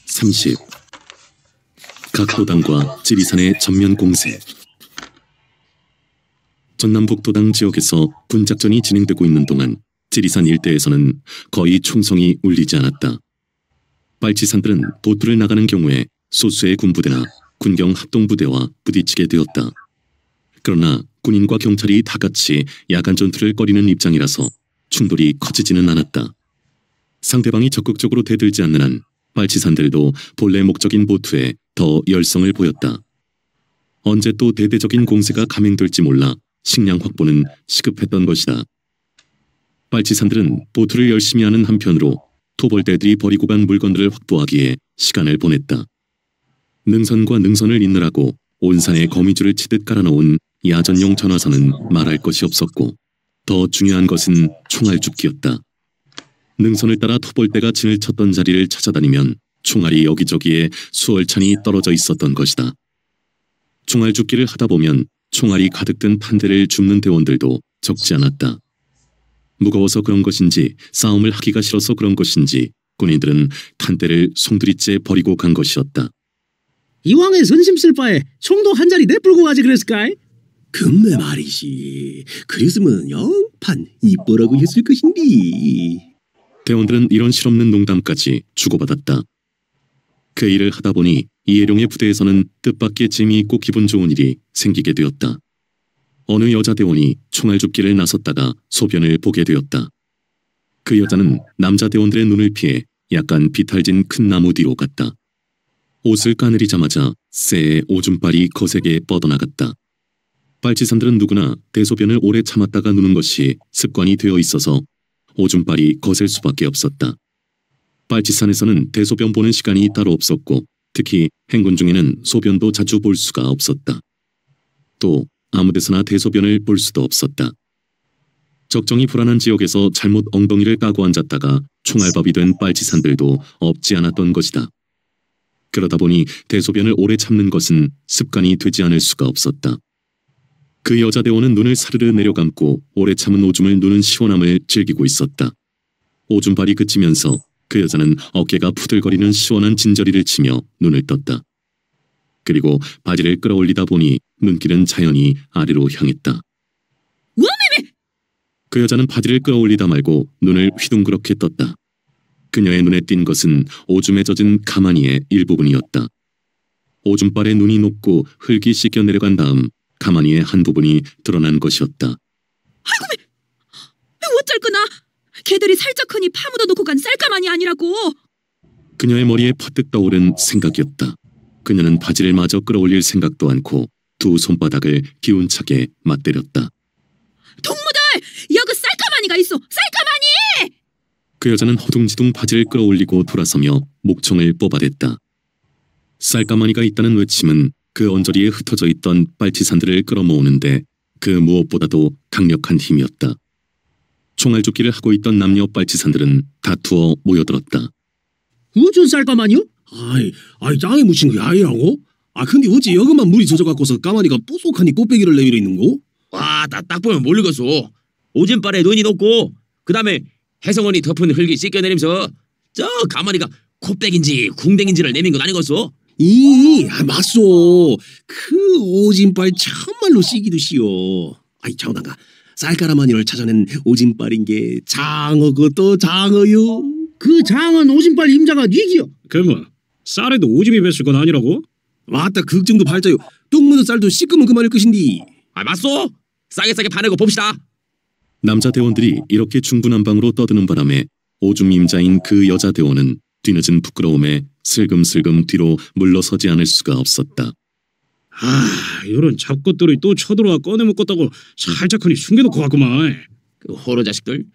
30. 각 도당과 지리산의 전면 공세. 전남북도당 지역에서 군작전이 진행되고 있는 동안 지리산 일대에서는 거의 총성이 울리지 않았다. 빨치산들은 보투를 나가는 경우에 소수의 군부대나 군경 합동부대와 부딪히게 되었다. 그러나 군인과 경찰이 다같이 야간 전투를 벌이는 입장이라서 충돌이 커지지는 않았다. 상대방이 적극적으로 대들지 않는 한 빨치산들도 본래 목적인 보투에 더 열성을 보였다. 언제 또 대대적인 공세가 감행될지 몰라 식량 확보는 시급했던 것이다. 빨치산들은 보투를 열심히 하는 한편으로 토벌대들이 버리고 간 물건들을 확보하기에 시간을 보냈다. 능선과 능선을 잇느라고 온 산에 거미줄을 치듯 깔아놓은 야전용 전화선은 말할 것이 없었고, 더 중요한 것은 총알죽기였다. 능선을 따라 토벌대가 진을 쳤던 자리를 찾아다니면 총알이 여기저기에 수월찬이 떨어져 있었던 것이다. 총알죽기를 하다 보면 총알이 가득 든 판대를 줍는 대원들도 적지 않았다. 무거워서 그런 것인지 싸움을 하기가 싫어서 그런 것인지 군인들은 탄대를 송두리째 버리고 간 것이었다. 이왕에 선심 쓸 바에 총도 한 자리 내뿔고 가지 그랬을까? 금매 말이지. 그랬으면 영판 이뻐라고 했을 것인디. 대원들은 이런 실없는 농담까지 주고받았다. 그 일을 하다 보니 이해룡의 부대에서는 뜻밖의 재미있고 기분 좋은 일이 생기게 되었다. 어느 여자 대원이 총알죽기를 나섰다가 소변을 보게 되었다. 그 여자는 남자 대원들의 눈을 피해 약간 비탈진 큰 나무 뒤로 갔다. 옷을 까내리자마자 쇠의 오줌발이 거세게 뻗어나갔다. 빨치산들은 누구나 대소변을 오래 참았다가 누는 것이 습관이 되어 있어서 오줌발이 거셀 수밖에 없었다. 빨치산에서는 대소변 보는 시간이 따로 없었고, 특히 행군 중에는 소변도 자주 볼 수가 없었다. 또 아무데서나 대소변을 볼 수도 없었다. 적정이 불안한 지역에서 잘못 엉덩이를 까고 앉았다가 총알밥이 된 빨치산들도 없지 않았던 것이다. 그러다 보니 대소변을 오래 참는 것은 습관이 되지 않을 수가 없었다. 그 여자 대원은 눈을 사르르 내려감고 오래 참은 오줌을 누는 시원함을 즐기고 있었다. 오줌발이 그치면서 그 여자는 어깨가 푸들거리는 시원한 진저리를 치며 눈을 떴다. 그리고 바지를 끌어올리다 보니 눈길은 자연히 아래로 향했다. 워메메! 그 여자는 바지를 끌어올리다 말고 눈을 휘둥그렇게 떴다. 그녀의 눈에 띈 것은 오줌에 젖은 가마니의 일부분이었다. 오줌발에 눈이 녹고 흙이 씻겨 내려간 다음 가마니의 한 부분이 드러난 것이었다. 아이고, 왜 어쩔 거나? 걔들이 살짝 크니 파묻어 놓고 간 쌀가마니 아니라고. 그녀의 머리에 퍼뜩 떠오른 생각이었다. 그녀는 바지를 마저 끌어올릴 생각도 않고 두 손바닥을 기운차게 맞대렸다. 동무들! 여기 쌀가마니가 있어! 쌀가마니! 그 여자는 허둥지둥 바지를 끌어올리고 돌아서며 목총을 뽑아댔다. 쌀가마니가 있다는 외침은 그 언저리에 흩어져 있던 빨치산들을 끌어모으는데 그 무엇보다도 강력한 힘이었다. 총알죽기를 하고 있던 남녀 빨치산들은 다투어 모여들었다. 무슨 쌀가마니요? 아이 짱에 묻힌 게 아니라고? 근데 어찌 여기만 물이 젖어갖고서 까마니가 뽀쏙하니 꽃배기를 내밀어 있는 거? 와, 딱 보면 모르겠어. 오줌발에 눈이 녹고 그 다음에 해성원이 덮은 흙이 씻겨내리면서 저 가마니가 콧백인지 궁뎅인지를 내민 건 아니겠어? 맞소. 그 오진발 참말로 씨기도 씨오. 장난가. 쌀가라마니를 찾아낸 오진발인 게 장어 것도 장어요. 그 장은 오진발 임자가 니기요. 그러면 쌀에도 오줌이 뱄을 건 아니라고? 맞다, 걱정도 발자요. 뚝 묻은 쌀도 씻으면 그만일 것인디. 맞소? 싸게 파내고 봅시다. 남자 대원들이 이렇게 중구난방으로 떠드는 바람에 오줌 임자인 그 여자 대원은 뒤늦은 부끄러움에 슬금슬금 뒤로 물러서지 않을 수가 없었다. 이런 잡것들이 또 쳐들어와 꺼내먹겠다고 살짝 하니 숨겨놓고 갔구만. 그 호러 자식들,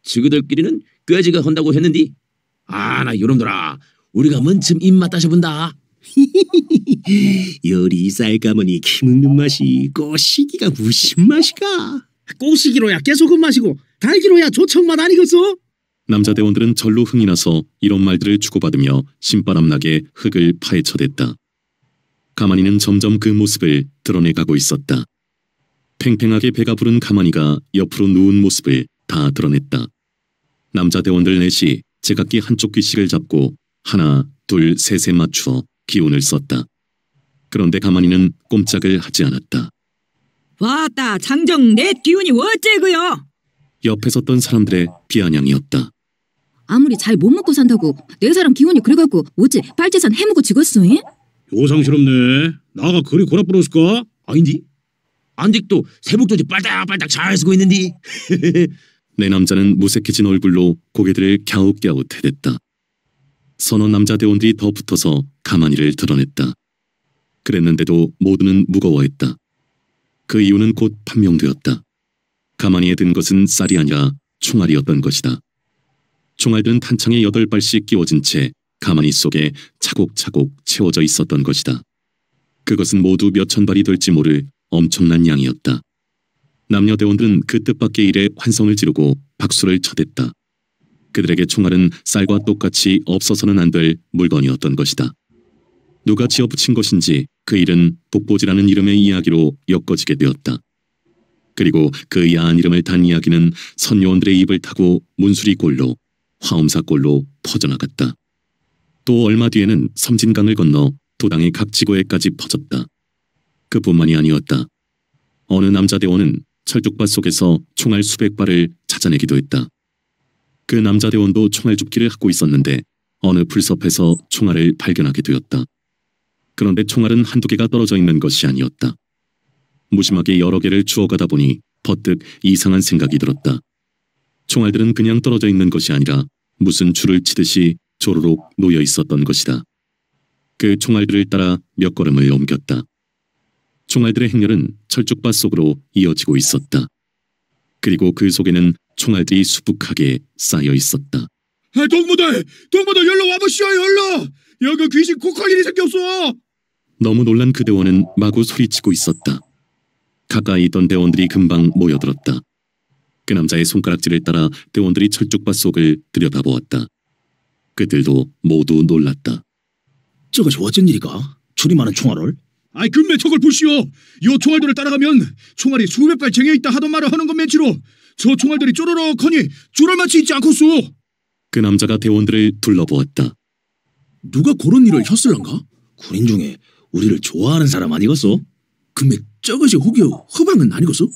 지그들끼리는 꾀지가 한다고 했는디. 나 이놈들아, 우리가 먼침 입맛 따셔본다. 요리 쌀가마니 키먹는 맛이 꼬시기가 무슨 맛이가? 꼬시기로야 깨소금 마시고 달기로야 조청맛 아니겠어? 남자 대원들은 절로 흥이 나서 이런 말들을 주고받으며 신바람나게 흙을 파헤쳐댔다. 가마니는 점점 그 모습을 드러내가고 있었다. 팽팽하게 배가 부른 가마니가 옆으로 누운 모습을 다 드러냈다. 남자 대원들 넷이 제각기 한쪽 귀씩을 잡고 하나, 둘, 셋에 맞추어 기운을 썼다. 그런데 가만히는 꼼짝을 하지 않았다. 왔다 장정 내 기운이 어째그요? 옆에 섰던 사람들의 비아냥이었다. 아무리 잘 못 먹고 산다고 내 사람 기운이 그래갖고 어째 빨치산 해먹고 죽었어? 잉? 요상스럽네. 나가 그리 고라 부렀을까? 아닌디? 아직도 세복조지 빨딱빨딱 잘 쓰고 있는디. 내 남자는 무색해진 얼굴로 고개들을 갸웃갸웃 해댔다. 서너 남자 대원들이 더 붙어서 가만히를 드러냈다. 그랬는데도 모두는 무거워했다. 그 이유는 곧 판명되었다. 가만히에 든 것은 쌀이 아니라 총알이었던 것이다. 총알들은 탄창에 8발씩 끼워진 채 가만히 속에 차곡차곡 채워져 있었던 것이다. 그것은 모두 몇천 발이 될지 모를 엄청난 양이었다. 남녀 대원들은 그 뜻밖의 일에 환성을 지르고 박수를 쳐댔다. 그들에게 총알은 쌀과 똑같이 없어서는 안 될 물건이었던 것이다. 누가 지어붙인 것인지 그 일은 북보지라는 이름의 이야기로 엮어지게 되었다. 그리고 그 야한 이름을 단 이야기는 선요원들의 입을 타고 문수리골로 화엄사골로 퍼져나갔다. 또 얼마 뒤에는 섬진강을 건너 도당의 각 지구에까지 퍼졌다. 그뿐만이 아니었다. 어느 남자 대원은 철쭉밭 속에서 총알 수백 발을 찾아내기도 했다. 그 남자 대원도 총알 줍기를 하고 있었는데 어느 풀섭에서 총알을 발견하게 되었다. 그런데 총알은 한두 개가 떨어져 있는 것이 아니었다. 무심하게 여러 개를 주워가다 보니 퍼뜩 이상한 생각이 들었다. 총알들은 그냥 떨어져 있는 것이 아니라 무슨 줄을 치듯이 조로록 놓여 있었던 것이다. 그 총알들을 따라 몇 걸음을 옮겼다. 총알들의 행렬은 철쭉밭 속으로 이어지고 있었다. 그리고 그 속에는 총알들이 수북하게 쌓여 있었다. 동무들 열로 와보시오 열로. 여기 귀신 코카인이 생겼어. 너무 놀란 그 대원은 마구 소리치고 있었다. 가까이 있던 대원들이 금방 모여들었다. 그 남자의 손가락질을 따라 대원들이 철쭉밭 속을 들여다보았다. 그들도 모두 놀랐다. 저것이 어쩐 일이까? 줄이 많은 총알을? 아이 금매 저걸 보시오. 요 총알들을 따라가면 총알이 수백 발 쟁여있다 하던 말을 하는 건 맨치로 저 총알들이 쪼르륵하니 줄을 맞지 있지 않겠소. 그 남자가 대원들을 둘러보았다. 누가 그런 일을 했을란가? 군인 중에 우리를 좋아하는 사람 아니겠어? 근데 저것이 혹여 허방은 아니겠어?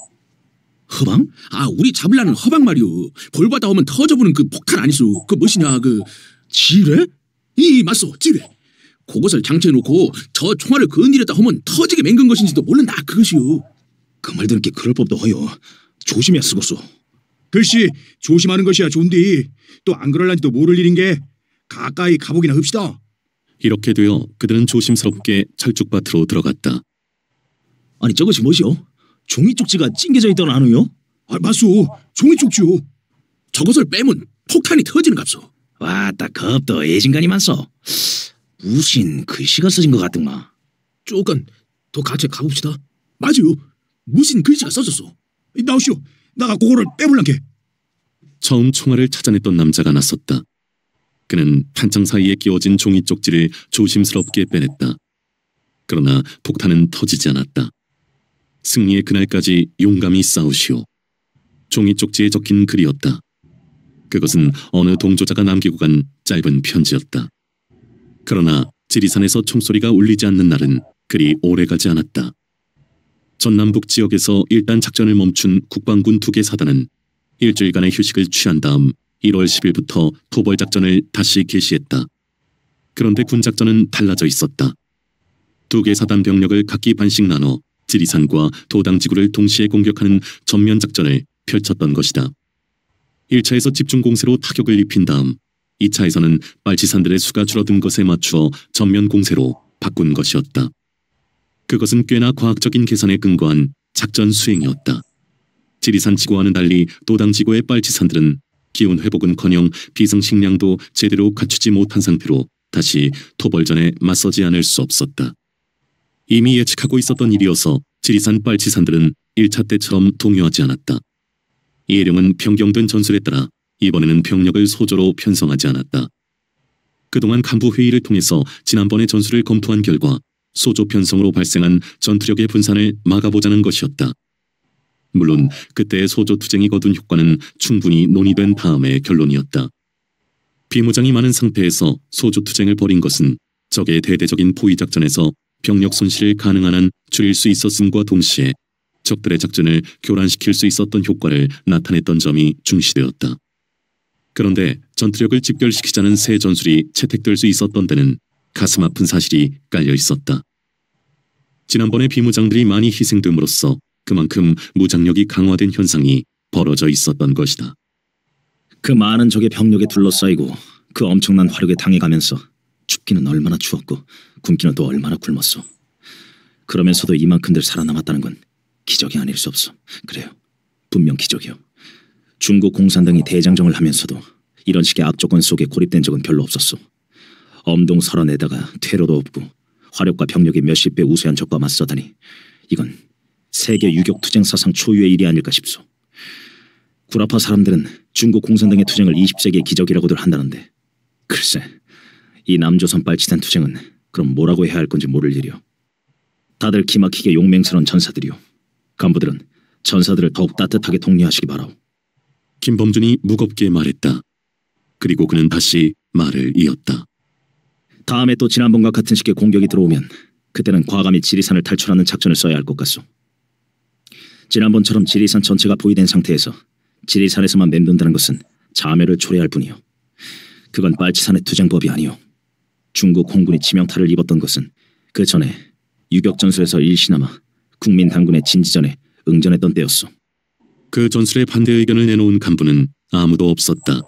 허방? 아 우리 잡으려는 허방 말이오. 볼받아 오면 터져보는 그 폭탄 아니소. 그 무엇이냐 그 지뢰? 이 맞소 지뢰. 그것을 장치해놓고 저 총알을 건드렸다 하면 터지게 맹근 것인지도 모른다 그것이오. 그 말 들은 게 그럴 법도 허요. 조심해야 쓰겠소. 글씨 조심하는 것이야 좋은디 또 안 그럴란지도 모를 일인 게 가까이 가보기나 합시다. 이렇게 되어 그들은 조심스럽게 철쭉밭으로 들어갔다. 아니 저것이 뭐시오? 종이쪽지가 찡겨져 있던 않으요? 아 맞소 종이쪽지요. 저것을 빼면 폭탄이 터지는 값소. 와따 겁도 애진간이 많소. 무슨 글씨가 써진 것 같더만. 조금 더 같이 가봅시다. 맞아요. 무슨 글씨가 써졌어. 나오시오. 나가 그거를 빼볼란게. 처음 총알을 찾아냈던 남자가 나섰다. 그는 탄창 사이에 끼워진 종이 쪽지를 조심스럽게 빼냈다. 그러나 폭탄은 터지지 않았다. 승리의 그날까지 용감히 싸우시오. 종이 쪽지에 적힌 글이었다. 그것은 어느 동조자가 남기고 간 짧은 편지였다. 그러나 지리산에서 총소리가 울리지 않는 날은 그리 오래가지 않았다. 전남북 지역에서 일단 작전을 멈춘 국방군 2개 사단은 일주일간의 휴식을 취한 다음 1월 10일부터 토벌 작전을 다시 개시했다. 그런데 군 작전은 달라져 있었다. 2개 사단 병력을 각기 반씩 나눠 지리산과 도당지구를 동시에 공격하는 전면 작전을 펼쳤던 것이다. 1차에서 집중 공세로 타격을 입힌 다음 2차에서는 빨치산들의 수가 줄어든 것에 맞추어 전면 공세로 바꾼 것이었다. 그것은 꽤나 과학적인 계산에 근거한 작전 수행이었다. 지리산 지구와는 달리 도당지구의 빨치산들은 기운 회복은커녕 비상식량도 제대로 갖추지 못한 상태로 다시 토벌전에 맞서지 않을 수 없었다. 이미 예측하고 있었던 일이어서 지리산 빨치산들은 1차 때처럼 동요하지 않았다. 이해령은 변경된 전술에 따라 이번에는 병력을 소조로 편성하지 않았다. 그동안 간부 회의를 통해서 지난번의 전술을 검토한 결과 소조 편성으로 발생한 전투력의 분산을 막아보자는 것이었다. 물론 그때의 소조 투쟁이 거둔 효과는 충분히 논의된 다음의 결론이었다. 비무장이 많은 상태에서 소조투쟁을 벌인 것은 적의 대대적인 포위작전에서 병력 손실을 가능한 한 줄일 수 있었음과 동시에 적들의 작전을 교란시킬 수 있었던 효과를 나타냈던 점이 중시되었다. 그런데 전투력을 집결시키자는 새 전술이 채택될 수 있었던 데는 가슴 아픈 사실이 깔려 있었다. 지난번에 비무장들이 많이 희생됨으로써 그만큼 무장력이 강화된 현상이 벌어져 있었던 것이다. 그 많은 적의 병력에 둘러싸이고 그 엄청난 화력에 당해가면서 춥기는 얼마나 추웠고 굶기는 또 얼마나 굶었어. 그러면서도 이만큼들 살아남았다는 건 기적이 아닐 수 없어. 그래요. 분명 기적이요. 중국 공산당이 대장정을 하면서도 이런 식의 악조건 속에 고립된 적은 별로 없었어. 엄동설한에다가 퇴로도 없고 화력과 병력이 몇십 배 우세한 적과 맞서다니 이건 세계 유격투쟁 사상 초유의 일이 아닐까 싶소. 구라파 사람들은 중국 공산당의 투쟁을 20세기의 기적이라고들 한다는데 글쎄 이 남조선 빨치산 투쟁은 그럼 뭐라고 해야 할 건지 모를 일이요. 다들 기막히게 용맹스러운 전사들이요. 간부들은 전사들을 더욱 따뜻하게 독려하시기 바라오. 김범준이 무겁게 말했다. 그리고 그는 다시 말을 이었다. 다음에 또 지난번과 같은 식의 공격이 들어오면 그때는 과감히 지리산을 탈출하는 작전을 써야 할 것 같소. 지난번처럼 지리산 전체가 포위된 상태에서 지리산에서만 맴돈다는 것은 자멸을 초래할 뿐이요. 그건 빨치산의 투쟁법이 아니요. 중국 홍군이 치명타를 입었던 것은 그 전에 유격전술에서 일시나마 국민 당군의 진지전에 응전했던 때였소. 그 전술에 반대 의견을 내놓은 간부는 아무도 없었다.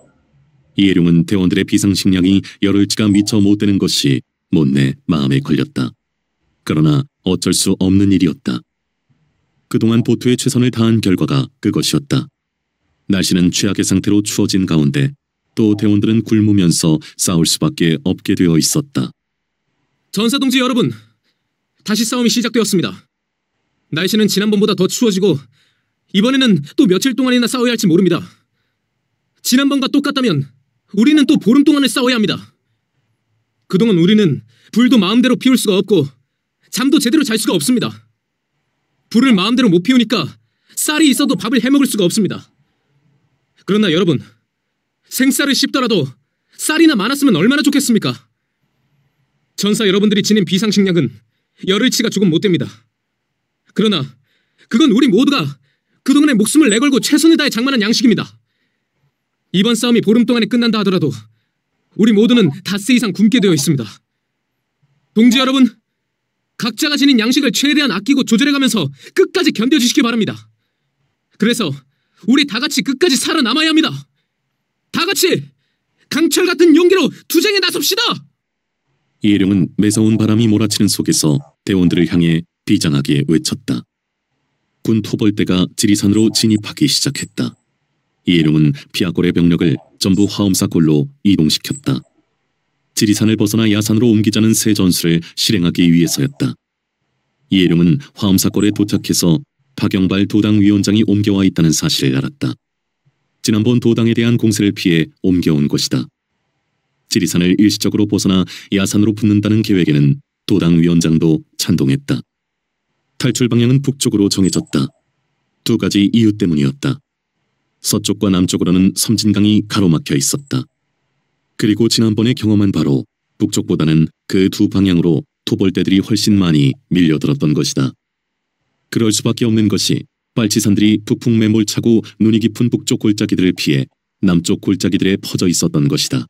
이해룡은 대원들의 비상식량이 열흘치가 미처 못 되는 것이 못내 마음에 걸렸다. 그러나 어쩔 수 없는 일이었다. 그동안 보투에 최선을 다한 결과가 그것이었다. 날씨는 최악의 상태로 추워진 가운데 또 대원들은 굶으면서 싸울 수밖에 없게 되어 있었다. 전사동지 여러분, 다시 싸움이 시작되었습니다. 날씨는 지난번보다 더 추워지고 이번에는 또 며칠 동안이나 싸워야 할지 모릅니다. 지난번과 똑같다면 우리는 또 보름 동안을 싸워야 합니다. 그동안 우리는 불도 마음대로 피울 수가 없고 잠도 제대로 잘 수가 없습니다. 불을 마음대로 못 피우니까 쌀이 있어도 밥을 해먹을 수가 없습니다. 그러나 여러분, 생쌀을 씹더라도 쌀이나 많았으면 얼마나 좋겠습니까? 전사 여러분들이 지닌 비상식량은 열흘치가 조금 못 됩니다. 그러나 그건 우리 모두가 그동안의 목숨을 내걸고 최선을 다해 장만한 양식입니다. 이번 싸움이 보름 동안에 끝난다 하더라도 우리 모두는 닷새 이상 굶게 되어 있습니다. 동지 여러분, 각자가 지닌 양식을 최대한 아끼고 조절해가면서 끝까지 견뎌주시기 바랍니다. 그래서 우리 다 같이 끝까지 살아남아야 합니다. 다 같이 강철 같은 용기로 투쟁에 나섭시다. 이해룡은 매서운 바람이 몰아치는 속에서 대원들을 향해 비장하게 외쳤다. 군 토벌대가 지리산으로 진입하기 시작했다. 이해룡은 피아골의 병력을 전부 화엄사골로 이동시켰다. 지리산을 벗어나 야산으로 옮기자는 새 전술을 실행하기 위해서였다. 이해룡은 화엄사골에 도착해서 박영발 도당위원장이 옮겨와 있다는 사실을 알았다. 지난번 도당에 대한 공세를 피해 옮겨온 것이다. 지리산을 일시적으로 벗어나 야산으로 붙는다는 계획에는 도당위원장도 찬동했다. 탈출 방향은 북쪽으로 정해졌다. 두 가지 이유 때문이었다. 서쪽과 남쪽으로는 섬진강이 가로막혀 있었다. 그리고 지난번에 경험한 바로 북쪽보다는 그 두 방향으로 토벌대들이 훨씬 많이 밀려들었던 것이다. 그럴 수밖에 없는 것이 빨치산들이 북풍 매몰차고 눈이 깊은 북쪽 골짜기들을 피해 남쪽 골짜기들에 퍼져 있었던 것이다.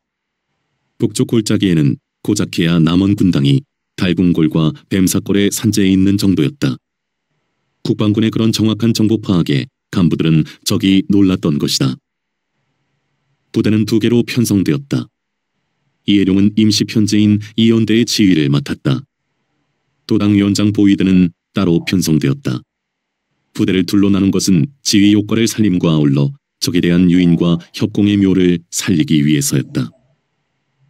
북쪽 골짜기에는 고작해야 남원 군당이 달궁골과 뱀사골의 산재에 있는 정도였다. 국방군의 그런 정확한 정보 파악에 간부들은 적이 놀랐던 것이다. 부대는 두 개로 편성되었다. 이해룡은 임시 편제인 이연대의 지휘를 맡았다. 도당위원장 보위대는 따로 편성되었다. 부대를 둘로 나눈 것은 지휘 효과를 살림과 아울러 적에 대한 유인과 협공의 묘를 살리기 위해서였다.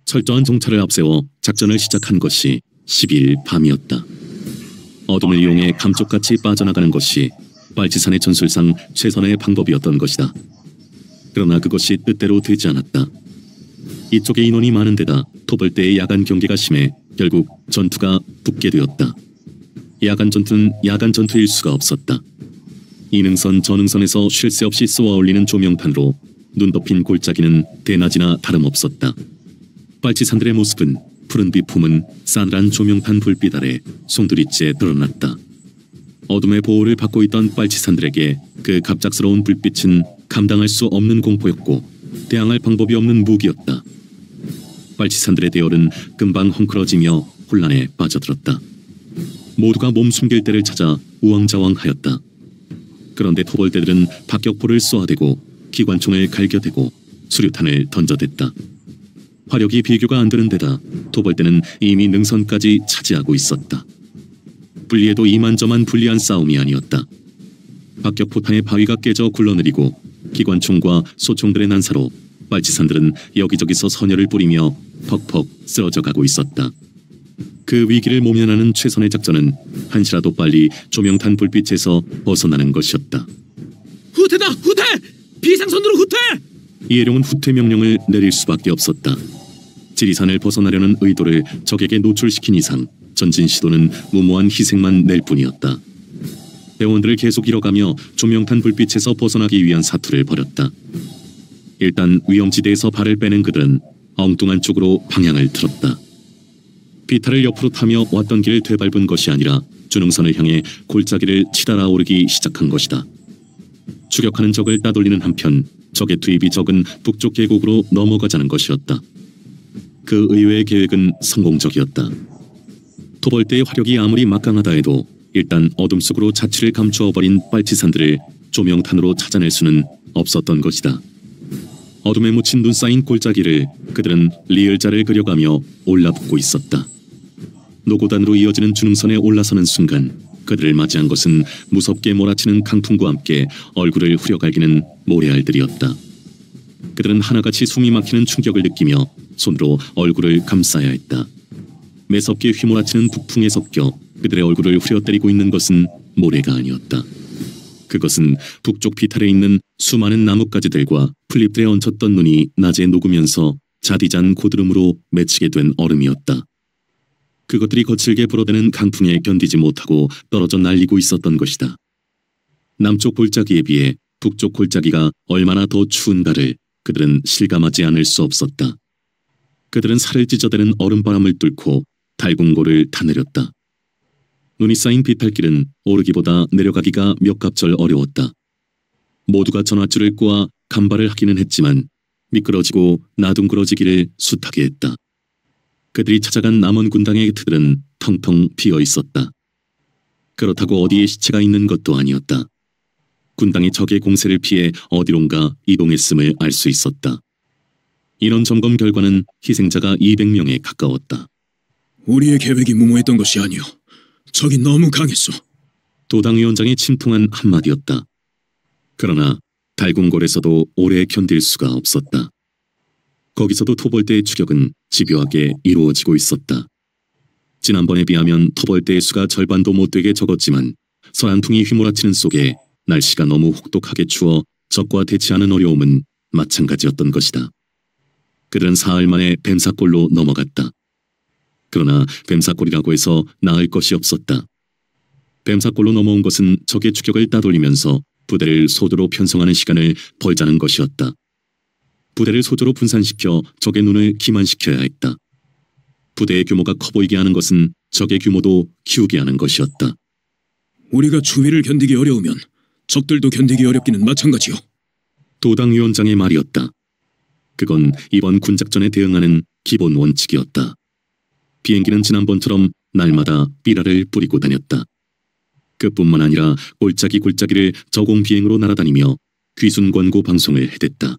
철저한 정찰을 앞세워 작전을 시작한 것이 10일 밤이었다. 어둠을 이용해 감쪽같이 빠져나가는 것이 빨치산의 전술상 최선의 방법이었던 것이다. 그러나 그것이 뜻대로 되지 않았다. 이쪽에 인원이 많은 데다 토벌대의 야간 경계가 심해 결국 전투가 붙게 되었다. 야간 전투는 야간 전투일 수가 없었다. 이 능선 저 능선에서 쉴 새 없이 쏘아 올리는 조명탄으로 눈 덮인 골짜기는 대낮이나 다름없었다. 빨치산들의 모습은 푸른빛 품은 싸늘한 조명탄 불빛 아래 송두리째 드러났다. 어둠의 보호를 받고 있던 빨치산들에게 그 갑작스러운 불빛은 감당할 수 없는 공포였고 대항할 방법이 없는 무기였다. 빨치산들의 대열은 금방 헝클어지며 혼란에 빠져들었다. 모두가 몸 숨길 때를 찾아 우왕좌왕하였다. 그런데 토벌대들은 박격포를 쏘아대고 기관총을 갈겨대고 수류탄을 던져댔다. 화력이 비교가 안 되는 데다 토벌대는 이미 능선까지 차지하고 있었다. 불리해도 이만저만 불리한 싸움이 아니었다. 박격포탄의 바위가 깨져 굴러내리고 기관총과 소총들의 난사로 빨치산들은 여기저기서 선혈을 뿌리며 퍽퍽 쓰러져 가고 있었다. 그 위기를 모면하는 최선의 작전은 한시라도 빨리 조명탄 불빛에서 벗어나는 것이었다. 후퇴다! 후퇴! 비상선으로 후퇴! 이해룡은 후퇴 명령을 내릴 수밖에 없었다. 지리산을 벗어나려는 의도를 적에게 노출시킨 이상 전진 시도는 무모한 희생만 낼 뿐이었다. 대원들을 계속 잃어가며 조명탄 불빛에서 벗어나기 위한 사투를 벌였다. 일단 위험지대에서 발을 빼는 그들은 엉뚱한 쪽으로 방향을 틀었다. 비탈을 옆으로 타며 왔던 길을 되밟은 것이 아니라 준흥선을 향해 골짜기를 치달아 오르기 시작한 것이다. 추격하는 적을 따돌리는 한편 적의 투입이 적은 북쪽 계곡으로 넘어가자는 것이었다. 그 의외의 계획은 성공적이었다. 토벌대의 화력이 아무리 막강하다 해도 일단 어둠 속으로 자취를 감추어버린 빨치산들을 조명탄으로 찾아낼 수는 없었던 것이다. 어둠에 묻힌 눈 쌓인 골짜기를 그들은 리을자를 그려가며 올라붙고 있었다. 노고단으로 이어지는 준흥선에 올라서는 순간 그들을 맞이한 것은 무섭게 몰아치는 강풍과 함께 얼굴을 후려갈기는 모래알들이었다. 그들은 하나같이 숨이 막히는 충격을 느끼며 손으로 얼굴을 감싸야 했다. 매섭게 휘몰아치는 북풍에 섞여 그들의 얼굴을 후려때리고 있는 것은 모래가 아니었다. 그것은 북쪽 비탈에 있는 수많은 나뭇가지들과 풀잎들에 얹혔던 눈이 낮에 녹으면서 자디잔 고드름으로 맺히게 된 얼음이었다. 그것들이 거칠게 불어대는 강풍에 견디지 못하고 떨어져 날리고 있었던 것이다. 남쪽 골짜기에 비해 북쪽 골짜기가 얼마나 더 추운가를 그들은 실감하지 않을 수 없었다. 그들은 살을 찢어대는 얼음바람을 뚫고 달궁고를 타내렸다. 눈이 쌓인 비탈길은 오르기보다 내려가기가 몇 갑절 어려웠다. 모두가 전화줄을 꼬아 간발을 하기는 했지만 미끄러지고 나둥그러지기를 숱하게 했다. 그들이 찾아간 남원 군당의 틀은 텅텅 비어 있었다. 그렇다고 어디에 시체가 있는 것도 아니었다. 군당이 적의 공세를 피해 어디론가 이동했음을 알 수 있었다. 인원 점검 결과는 희생자가 200명에 가까웠다. 우리의 계획이 무모했던 것이 아니오. 적이 너무 강했어. 도당위원장의 침통한 한마디였다. 그러나 달궁골에서도 오래 견딜 수가 없었다. 거기서도 토벌대의 추격은 집요하게 이루어지고 있었다. 지난번에 비하면 토벌대의 수가 절반도 못되게 적었지만 서란퉁이 휘몰아치는 속에 날씨가 너무 혹독하게 추워 적과 대치하는 어려움은 마찬가지였던 것이다. 그들은 사흘 만에 뱀사골로 넘어갔다. 그러나 뱀사골이라고 해서 나을 것이 없었다. 뱀사골로 넘어온 것은 적의 추격을 따돌리면서 부대를 소도로 편성하는 시간을 벌자는 것이었다. 부대를 소조로 분산시켜 적의 눈을 기만시켜야 했다. 부대의 규모가 커 보이게 하는 것은 적의 규모도 키우게 하는 것이었다. 우리가 추위를 견디기 어려우면 적들도 견디기 어렵기는 마찬가지요. 도당위원장의 말이었다. 그건 이번 군작전에 대응하는 기본 원칙이었다. 비행기는 지난번처럼 날마다 삐라를 뿌리고 다녔다. 그뿐만 아니라 골짜기를 저공 비행으로 날아다니며 귀순권고 방송을 해댔다.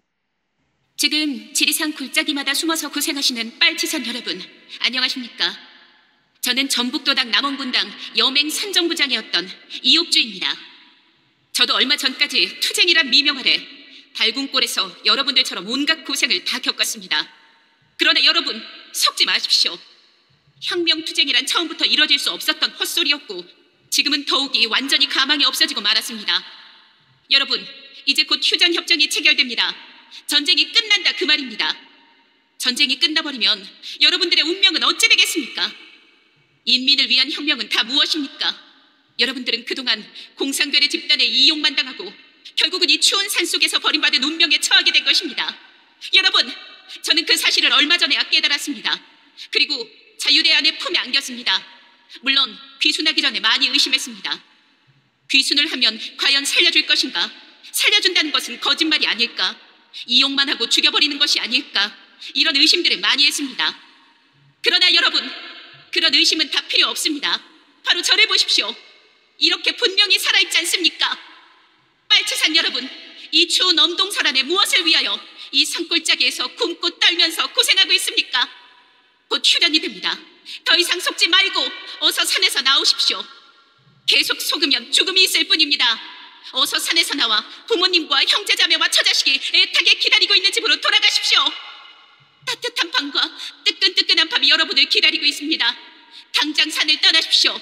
지금 지리산 골짜기마다 숨어서 고생하시는 빨치산 여러분, 안녕하십니까? 저는 전북도당 남원군당 여맹 산정부장이었던 이옥주입니다. 저도 얼마 전까지 투쟁이란 미명 아래 달궁골에서 여러분들처럼 온갖 고생을 다 겪었습니다. 그러나 여러분, 속지 마십시오. 혁명투쟁이란 처음부터 이뤄질 수 없었던 헛소리였고 지금은 더욱이 완전히 가망이 없어지고 말았습니다. 여러분, 이제 곧 휴전협정이 체결됩니다. 전쟁이 끝난다 그 말입니다. 전쟁이 끝나버리면 여러분들의 운명은 어찌 되겠습니까? 인민을 위한 혁명은 다 무엇입니까? 여러분들은 그동안 공산괴뢰 집단의 이용만 당하고 결국은 이 추운 산속에서 버림받은 운명에 처하게 된 것입니다. 여러분, 저는 그 사실을 얼마 전에야 깨달았습니다. 그리고 자유대안의 품에 안겼습니다. 물론 귀순하기 전에 많이 의심했습니다. 귀순을 하면 과연 살려줄 것인가? 살려준다는 것은 거짓말이 아닐까? 이용만 하고 죽여버리는 것이 아닐까? 이런 의심들을 많이 했습니다. 그러나 여러분, 그런 의심은 다 필요 없습니다. 바로 저를 보십시오. 이렇게 분명히 살아있지 않습니까? 빨치산 여러분, 이 추운 엄동설안에 무엇을 위하여 이 산골짜기에서 굶고 떨면서 고생하고 있습니까? 곧 휴전이 됩니다. 더 이상 속지 말고 어서 산에서 나오십시오. 계속 속으면 죽음이 있을 뿐입니다. 어서 산에서 나와 부모님과 형제자매와 처자식이 애타게 기다리고 있는 집으로 돌아가십시오. 따뜻한 방과 뜨끈뜨끈한 밤이 여러분을 기다리고 있습니다. 당장 산을 떠나십시오.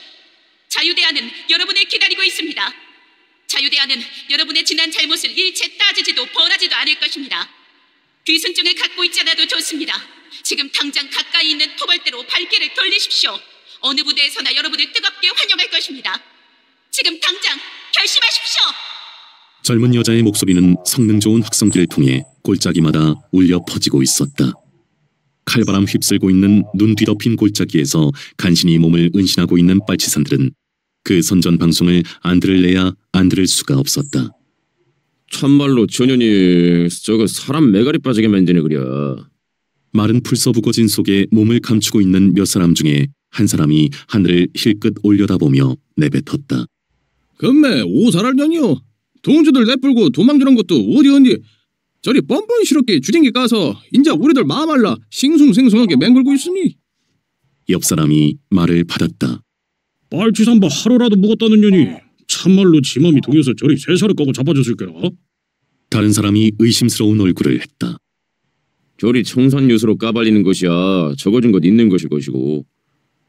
자유대안은 여러분을 기다리고 있습니다. 자유대안은 여러분의 지난 잘못을 일체 따지지도 벌하지도 않을 것입니다. 귀순증을 갖고 있지 않아도 좋습니다. 지금 당장 가까이 있는 토벌대로 발길을 돌리십시오. 어느 부대에서나 여러분을 뜨겁게 환영할 것입니다. 지금 당장 결심하십시오. 젊은 여자의 목소리는 성능 좋은 확성기를 통해 골짜기마다 울려 퍼지고 있었다. 칼바람 휩쓸고 있는 눈 뒤덮인 골짜기에서 간신히 몸을 은신하고 있는 빨치산들은 그 선전 방송을 안 들을래야 안 들을 수가 없었다. 참말로 전현이 저거 사람 매가리 빠지게 만드네 그려. 마른 풀서부거진 속에 몸을 감추고 있는 몇 사람 중에 한 사람이 하늘을 힐끗 올려다보며 내뱉었다. 금매 오살할년이요. 동주들 내뿔고 도망주는 것도 어디 저리 뻔뻔스럽게 주댕기 까서 인자 우리들 마말라 싱숭생숭하게 맹글고 있으니. 옆 사람이 말을 받았다. 빨치산바 하루라도 묵었다는 년이 참말로 지 맘이 동여서 저리 쇠살을 까고 잡아줬을 거라. 다른 사람이 의심스러운 얼굴을 했다. 저리 청산유수로 까발리는 것이야 적어준 것 있는 것일 것이고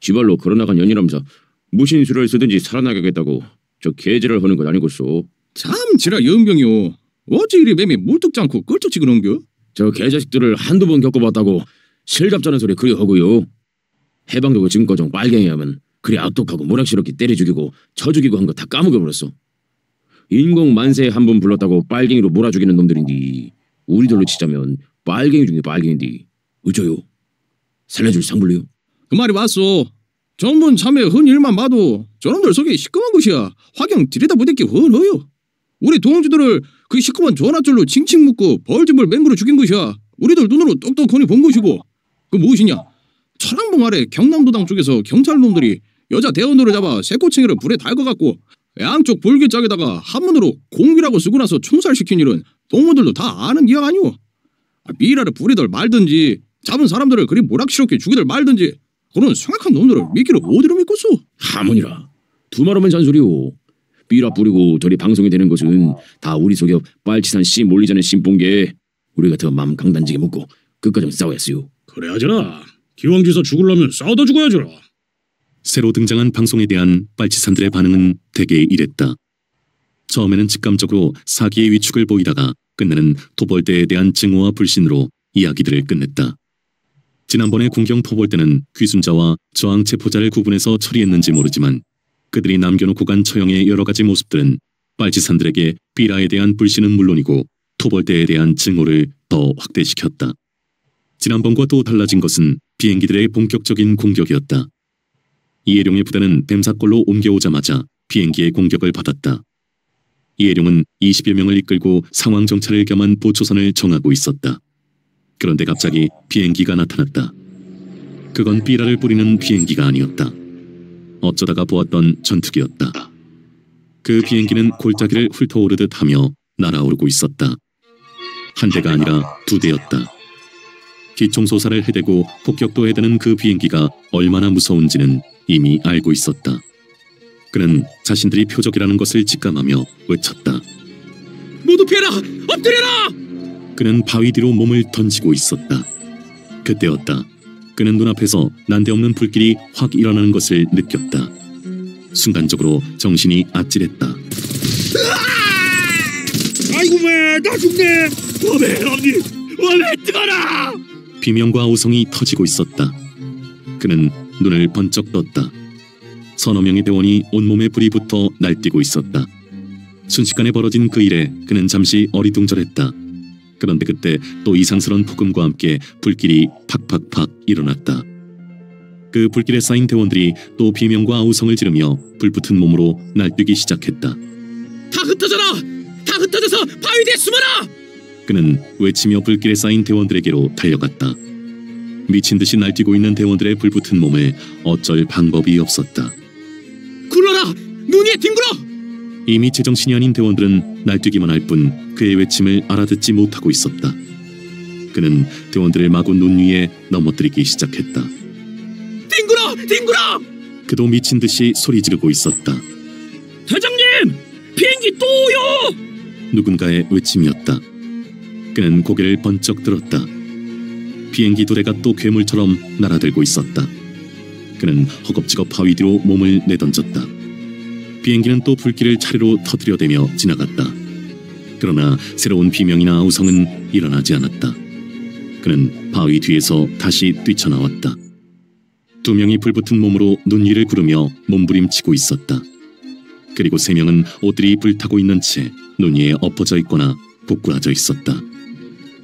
지발로 걸어나간 년이라면서 무신수를 쓰든지 살아나가겠다고 저 개질을 하는 것 아니겠소. 참 지라 연병이요. 어찌 이리 맴에 물뚝지 않고 껄쩍지 그런겨? 저 개자식들을 한두 번 겪어봤다고 실잡자는 소리 그리 하고요. 해방되고 지금까지 빨갱이 하면 그리 악독하고 모락시럽게 때려 죽이고 쳐 죽이고 한 거 다 까먹어버렸어. 인공 만세에 한 번 불렀다고 빨갱이로 몰아 죽이는 놈들인데 우리들로 치자면 빨갱이 중에 빨갱인데 어쩌요? 살려줄 상불래요? 그 말이 맞소. 전문 참외 흔 일만 봐도 저놈들 속에 시꺼먼 것이야. 화경 들여다보댔기 훤허요. 우리 동지들을 그 시커먼 전화줄로 칭칭 묶고 벌집을 맹그러 죽인 것이야. 우리들 눈으로 똑똑하니 본 것이고. 그 무엇이냐? 천왕봉 아래 경남도당 쪽에서 경찰놈들이 여자 대원으로 잡아 새꼬챙이를 불에 달궈갖고 양쪽 볼기짝에다가 한문으로 공기라고 쓰고 나서 총살시킨 일은 동무들도 다 아는 기약 아니오. 미라를 부리들 말든지 잡은 사람들을 그리 모락시럽게 죽이들 말든지 그런 숭악한 놈들을 믿기를 어디로 믿겠소? 하모니라 두 말하면 잔소리오. 삐라 뿌리고 저리 방송이 되는 것은 다 우리 속에 빨치산 씨 몰리자는 신봉계 우리가 더 맘 강단지게 먹고 끝까지 싸워야지요. 그래야지라. 기왕지서 죽으려면 싸우다 죽어야지라. 새로 등장한 방송에 대한 빨치산들의 반응은 대개 이랬다. 처음에는 직감적으로 사기의 위축을 보이다가 끝내는 토벌대에 대한 증오와 불신으로 이야기들을 끝냈다. 지난번에 군경 토벌대는 귀순자와 저항체포자를 구분해서 처리했는지 모르지만 그들이 남겨놓고 간 처형의 여러 가지 모습들은 빨치산들에게 삐라에 대한 불신은 물론이고 토벌대에 대한 증오를 더 확대시켰다. 지난번과 또 달라진 것은 비행기들의 본격적인 공격이었다. 이해룡의 부대는 뱀사골로 옮겨오자마자 비행기의 공격을 받았다. 이해룡은 20여 명을 이끌고 상황 정찰을 겸한 보초선을 정하고 있었다. 그런데 갑자기 비행기가 나타났다. 그건 삐라를 뿌리는 비행기가 아니었다. 어쩌다가 보았던 전투기였다. 그 비행기는 골짜기를 훑어오르듯 하며 날아오르고 있었다. 한 대가 아니라 두 대였다. 기총소사를 해대고 폭격도 해대는 그 비행기가 얼마나 무서운지는 이미 알고 있었다. 그는 자신들이 표적이라는 것을 직감하며 외쳤다. 모두 피해라! 엎드려라! 그는 바위 뒤로 몸을 던지고 있었다. 그때였다. 그는 눈앞에서 난데없는 불길이 확 일어나는 것을 느꼈다. 순간적으로 정신이 아찔했다. 아이고 나 죽네. 왜 뜨거라! 비명과 오성이 터지고 있었다. 그는 눈을 번쩍 떴다. 서너 명의 대원이 온몸에 불이 붙어 날뛰고 있었다. 순식간에 벌어진 그 일에 그는 잠시 어리둥절했다. 그런데 그때 또 이상스러운 폭음과 함께 불길이 팍팍팍 일어났다. 그 불길에 쌓인 대원들이 또 비명과 아우성을 지르며 불붙은 몸으로 날뛰기 시작했다. 다 흩어져라! 다 흩어져서 바위 뒤에 숨어라! 그는 외치며 불길에 쌓인 대원들에게로 달려갔다. 미친 듯이 날뛰고 있는 대원들의 불붙은 몸을 어쩔 방법이 없었다. 굴러라! 눈 위에 뒹굴어! 이미 제정신이 아닌 대원들은 날뛰기만 할 뿐 그의 외침을 알아듣지 못하고 있었다. 그는 대원들을 마구 눈 위에 넘어뜨리기 시작했다. 뒹굴어! 뒹굴어! 그도 미친 듯이 소리 지르고 있었다. 대장님! 비행기 또요! 누군가의 외침이었다. 그는 고개를 번쩍 들었다. 비행기 두 대가 또 괴물처럼 날아들고 있었다. 그는 허겁지겁 바위 뒤로 몸을 내던졌다. 비행기는 또 불길을 차례로 터뜨려대며 지나갔다. 그러나 새로운 비명이나 아우성은 일어나지 않았다. 그는 바위 뒤에서 다시 뛰쳐나왔다. 두 명이 불붙은 몸으로 눈 위를 구르며 몸부림치고 있었다. 그리고 세 명은 옷들이 불타고 있는 채 눈 위에 엎어져 있거나 부꾸라져 있었다.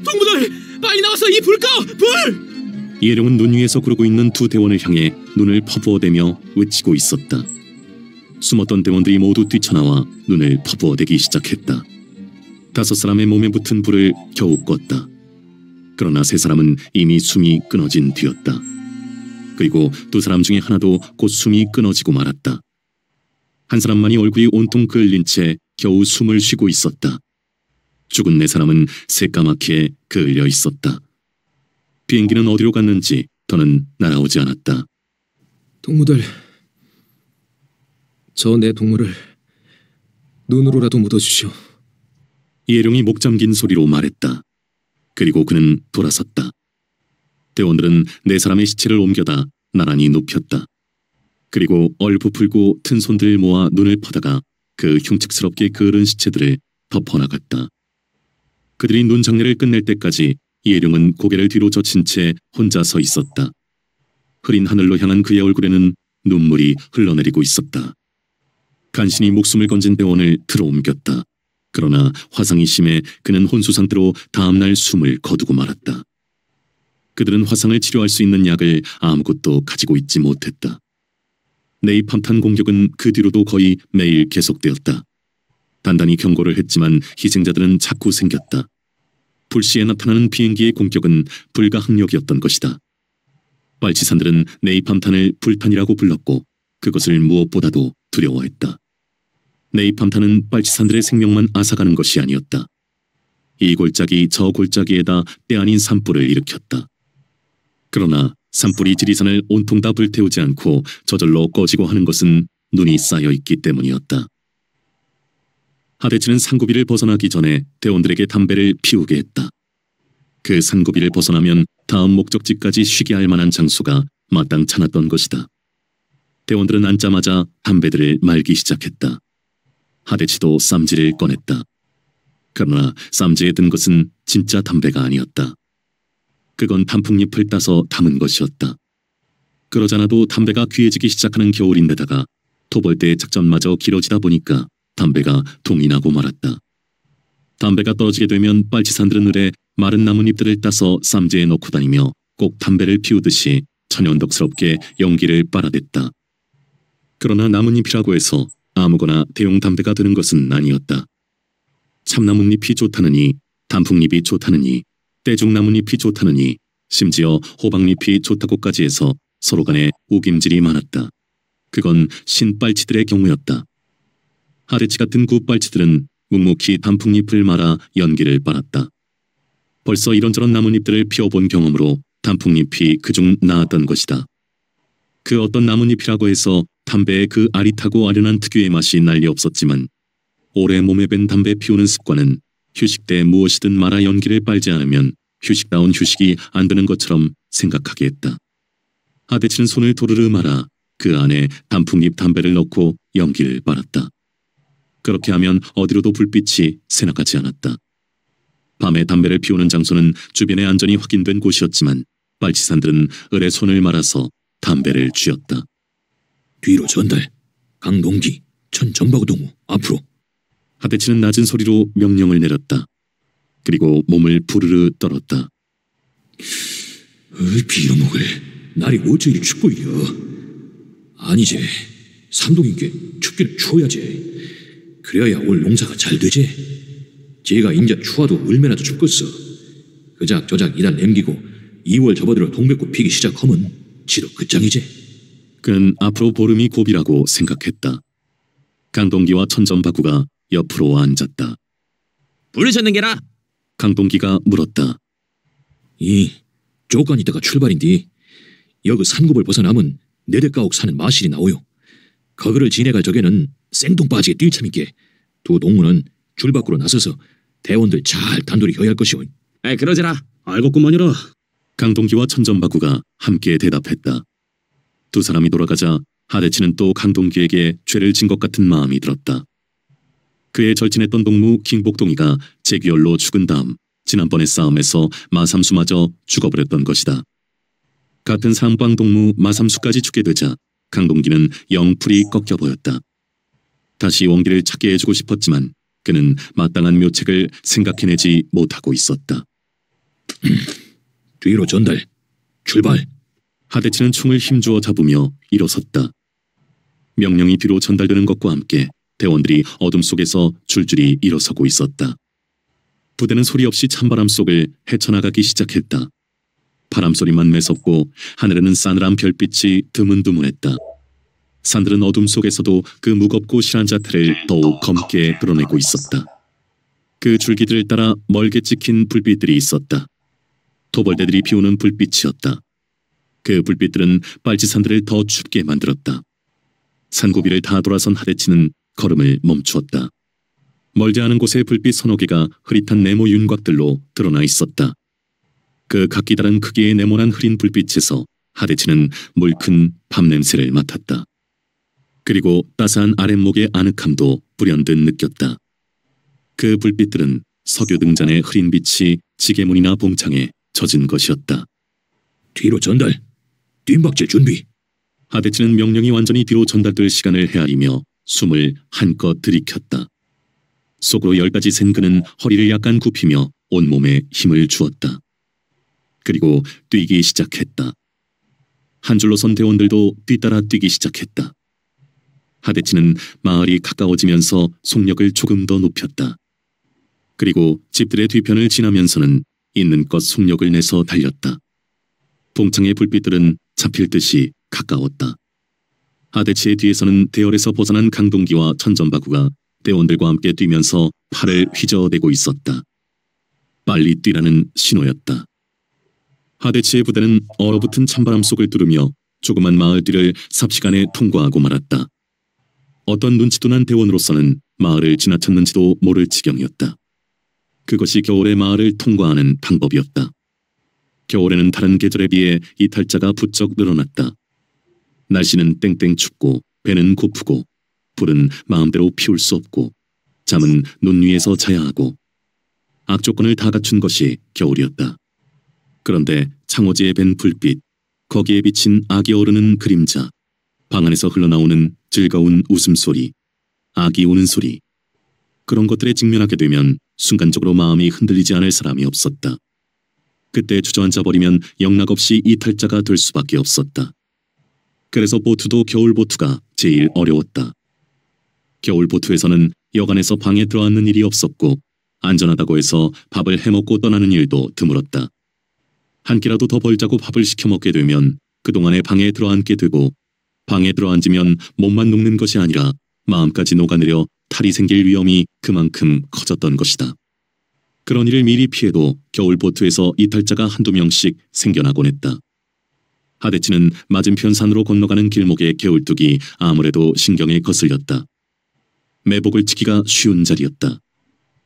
동무들! 빨리 나와서 이 불 꺼! 불! 이해룡은 눈 위에서 구르고 있는 두 대원을 향해 눈을 퍼부어대며 외치고 있었다. 숨었던 대원들이 모두 뛰쳐나와 눈을 퍼부어대기 시작했다. 5사람의 몸에 붙은 불을 겨우 껐다. 그러나 3사람은 이미 숨이 끊어진 뒤였다. 그리고 2사람 중에 하나도 곧 숨이 끊어지고 말았다. 한 사람만이 얼굴이 온통 그을린 채 겨우 숨을 쉬고 있었다. 죽은 4사람은 새까맣게 그을려 있었다. 비행기는 어디로 갔는지 더는 날아오지 않았다. 동무들, 저 내 동무를 눈으로라도 묻어주시오. 이해룡이 목 잠긴 소리로 말했다. 그리고 그는 돌아섰다. 대원들은 4사람의 시체를 옮겨다 나란히 눕혔다. 그리고 얼부풀고 튼 손들을 모아 눈을 퍼다가 그 흉측스럽게 그을은 시체들을 덮어나갔다. 그들이 눈 장례를 끝낼 때까지 이해룡은 고개를 뒤로 젖힌 채 혼자 서 있었다. 흐린 하늘로 향한 그의 얼굴에는 눈물이 흘러내리고 있었다. 간신히 목숨을 건진 대원을 들어옮겼다. 그러나 화상이 심해 그는 혼수 상태로 다음날 숨을 거두고 말았다. 그들은 화상을 치료할 수 있는 약을 아무것도 가지고 있지 못했다. 네이팜탄 공격은 그 뒤로도 거의 매일 계속되었다. 단단히 경고를 했지만 희생자들은 자꾸 생겼다. 불시에 나타나는 비행기의 공격은 불가항력이었던 것이다. 빨치산들은 네이팜탄을 불탄이라고 불렀고 그것을 무엇보다도 두려워했다. 네이팜탄은 빨치산들의 생명만 앗아가는 것이 아니었다. 이 골짜기 저 골짜기에다 때 아닌 산불을 일으켰다. 그러나 산불이 지리산을 온통 다 불태우지 않고 저절로 꺼지고 하는 것은 눈이 쌓여있기 때문이었다. 하대치는 산고비를 벗어나기 전에 대원들에게 담배를 피우게 했다. 그 산고비를 벗어나면 다음 목적지까지 쉬게 할 만한 장소가 마땅찮았던 것이다. 대원들은 앉자마자 담배들을 말기 시작했다. 하대치도 쌈지를 꺼냈다. 그러나 쌈지에 든 것은 진짜 담배가 아니었다. 그건 단풍잎을 따서 담은 것이었다. 그러자나도 담배가 귀해지기 시작하는 겨울인데다가 토벌대의 작전마저 길어지다 보니까 담배가 동이 나고 말았다. 담배가 떨어지게 되면 빨치산들은 을에 마른 나뭇잎들을 따서 쌈지에 넣고 다니며 꼭 담배를 피우듯이 천연덕스럽게 연기를 빨아댔다. 그러나 나뭇잎이라고 해서 아무거나 대용 담배가 되는 것은 아니었다. 참나뭇잎이 좋다느니 단풍잎이 좋다느니 떼죽나뭇잎이 좋다느니 심지어 호박잎이 좋다고까지 해서 서로 간에 우김질이 많았다. 그건 신빨치들의 경우였다. 하대치 같은 굿빨치들은 묵묵히 단풍잎을 말아 연기를 빨았다. 벌써 이런저런 나뭇잎들을 피워본 경험으로 단풍잎이 그중 나았던 것이다. 그 어떤 나뭇잎이라고 해서 담배의 그 아릿하고 아련한 특유의 맛이 난리 없었지만 오래 몸에 밴 담배 피우는 습관은 휴식 때 무엇이든 말아 연기를 빨지 않으면 휴식다운 휴식이 안 되는 것처럼 생각하게 했다. 하대치는 손을 도르르 말아 그 안에 단풍잎 담배를 넣고 연기를 빨았다. 그렇게 하면 어디로도 불빛이 새나가지 않았다. 밤에 담배를 피우는 장소는 주변의 안전이 확인된 곳이었지만 빨치산들은 을에 손을 말아서 담배를 쥐었다. 뒤로 전달. 강동기, 천정박동무 앞으로. 하대치는 낮은 소리로 명령을 내렸다. 그리고 몸을 부르르 떨었다. 빌어먹을 날이 어째 이리 춥고 이려. 아니지, 삼동인께 춥기는 추워야지. 그래야 올 농사가 잘 되지. 제가 인자 추워도 얼마나 더 춥겠어. 그작저작 이달 남기고 2월 접어들어 동백꽃 피기 시작하면 지도 끝장이지. 그는 앞으로 보름이 고비라고 생각했다. 강동기와 천전바구가 옆으로 앉았다. 부르셨는게라? 강동기가 물었다. 이 조간 있다가 출발인디 여기 산굽을 벗어나면 내대가옥 사는 마실이 나오요. 거기를 지내갈 적에는 생동 빠지게 뛸참있게 두 동무는 줄 밖으로 나서서 대원들 잘 단둘이 해야 할 것이오. 아이 그러지라. 알겠구만이라. 강동기와 천전바구가 함께 대답했다. 두 사람이 돌아가자 하대치는 또 강동기에게 죄를 진 것 같은 마음이 들었다. 그의 절친했던 동무 김복동이가 재규열로 죽은 다음 지난번의 싸움에서 마삼수마저 죽어버렸던 것이다. 같은 상방 동무 마삼수까지 죽게 되자 강동기는 영풀이 꺾여 보였다. 다시 원기를 찾게 해주고 싶었지만 그는 마땅한 묘책을 생각해내지 못하고 있었다. 뒤로 전달. 출발. 하대치는 총을 힘주어 잡으며 일어섰다. 명령이 뒤로 전달되는 것과 함께 대원들이 어둠 속에서 줄줄이 일어서고 있었다. 부대는 소리 없이 찬바람 속을 헤쳐나가기 시작했다. 바람소리만 매섭고 하늘에는 싸늘한 별빛이 드문드문했다. 산들은 어둠 속에서도 그 무겁고 실한 자태를 더욱 검게 드러내고 있었다. 그 줄기들을 따라 멀게 찍힌 불빛들이 있었다. 토벌대들이 피우는 불빛이었다. 그 불빛들은 빨치산들을 더 춥게 만들었다. 산고비를 다 돌아선 하대치는 걸음을 멈추었다. 멀지 않은 곳에 불빛 서너 개가 흐릿한 네모 윤곽들로 드러나 있었다. 그 각기 다른 크기의 네모난 흐린 불빛에서 하대치는 물큰 밤냄새를 맡았다. 그리고 따스한 아랫목의 아늑함도 불현듯 느꼈다. 그 불빛들은 석유 등잔의 흐린 빛이 지게문이나 봉창에 젖은 것이었다. 뒤로 전달. 뒷박질 준비. 하대치는 명령이 완전히 뒤로 전달될 시간을 헤아리며 숨을 한껏 들이켰다. 속으로 10가지 센 그는 허리를 약간 굽히며 온몸에 힘을 주었다. 그리고 뛰기 시작했다. 한 줄로 선 대원들도 뒤따라 뛰기 시작했다. 하대치는 마을이 가까워지면서 속력을 조금 더 높였다. 그리고 집들의 뒤편을 지나면서는 있는 것 속력을 내서 달렸다. 봉창의 불빛들은 잡힐 듯이 가까웠다. 하대치의 뒤에서는 대열에서 벗어난 강동기와 천전바구가 대원들과 함께 뛰면서 팔을 휘저어대고 있었다. 빨리 뛰라는 신호였다. 하대치의 부대는 얼어붙은 찬바람 속을 뚫으며 조그만 마을 뒤를 삽시간에 통과하고 말았다. 어떤 눈치도 난 대원으로서는 마을을 지나쳤는지도 모를 지경이었다. 그것이 겨울의 마을을 통과하는 방법이었다. 겨울에는 다른 계절에 비해 이탈자가 부쩍 늘어났다. 날씨는 땡땡 춥고 배는 고프고 불은 마음대로 피울 수 없고 잠은 눈 위에서 자야 하고 악조건을 다 갖춘 것이 겨울이었다. 그런데 창호지에 밴 불빛, 거기에 비친 아기 어르는 그림자, 방 안에서 흘러나오는 즐거운 웃음소리, 아기 우는 소리, 그런 것들에 직면하게 되면 순간적으로 마음이 흔들리지 않을 사람이 없었다. 그때 주저앉아버리면 영락없이 이탈자가 될 수밖에 없었다. 그래서 보투도 겨울 보투가 제일 어려웠다. 겨울 보투에서는 여간에서 방에 들어앉는 일이 없었고 안전하다고 해서 밥을 해먹고 떠나는 일도 드물었다. 한 끼라도 더 벌자고 밥을 시켜 먹게 되면 그동안에 방에 들어앉게 되고 방에 들어앉으면 몸만 녹는 것이 아니라 마음까지 녹아내려 탈이 생길 위험이 그만큼 커졌던 것이다. 그런 일을 미리 피해도 겨울 보트에서 이탈자가 한두 명씩 생겨나곤 했다. 하대치는 맞은편 산으로 건너가는 길목의 개울뚝이 아무래도 신경에 거슬렸다. 매복을 치기가 쉬운 자리였다.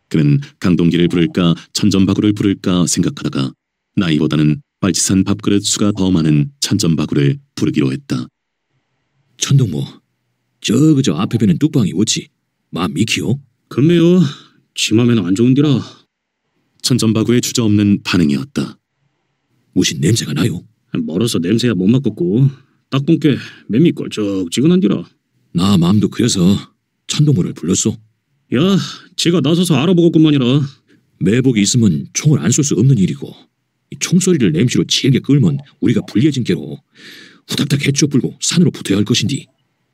그는 강동기를 부를까 천전바구를 부를까 생각하다가 나이보다는 빨치산 밥그릇 수가 더 많은 천전바구를 부르기로 했다. 천동무, 그저 앞에 배는 뚝방이 어찌 마음 미키요? 금매요. 지맘에는 안 좋은디라. 천전바구의 주저없는 반응이었다. 무슨 냄새가 나요? 멀어서 냄새야 못 맡겠고 딱 본께 맴이 꼴쩍지근한디라. 나 마음도 그래서 천동무를 불렀소. 야, 제가 나서서 알아보겠구만이라. 매복이 있으면 총을 안 쏠 수 없는 일이고 이 총소리를 냄새로 질게 끌면 우리가 불리해진 게로 후닥닥 해쳐 불고 산으로 붙어야 할 것인디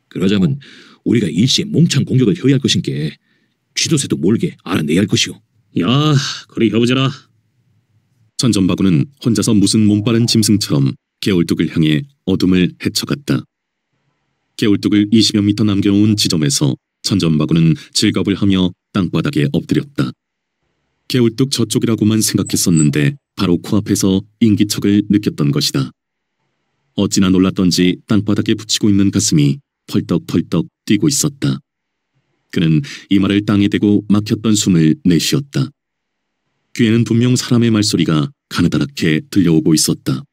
그러자면 우리가 일시에 몽창 공격을 해야 할 것인게 쥐도새도 모르게 알아내야 할 것이오. 야, 그리 해보자라. 천전바구는 혼자서 무슨 몸빠른 짐승처럼 개울뚝을 향해 어둠을 헤쳐갔다. 개울뚝을 20여 미터 남겨놓은 지점에서 천전바구는 질겁을 하며 땅바닥에 엎드렸다. 개울뚝 저쪽이라고만 생각했었는데 바로 코앞에서 인기척을 느꼈던 것이다. 어찌나 놀랐던지 땅바닥에 붙이고 있는 가슴이 펄떡펄떡 뛰고 있었다. 그는 이마를 땅에 대고 막혔던 숨을 내쉬었다. 귀에는 분명 사람의 말소리가 가느다랗게 들려오고 있었다.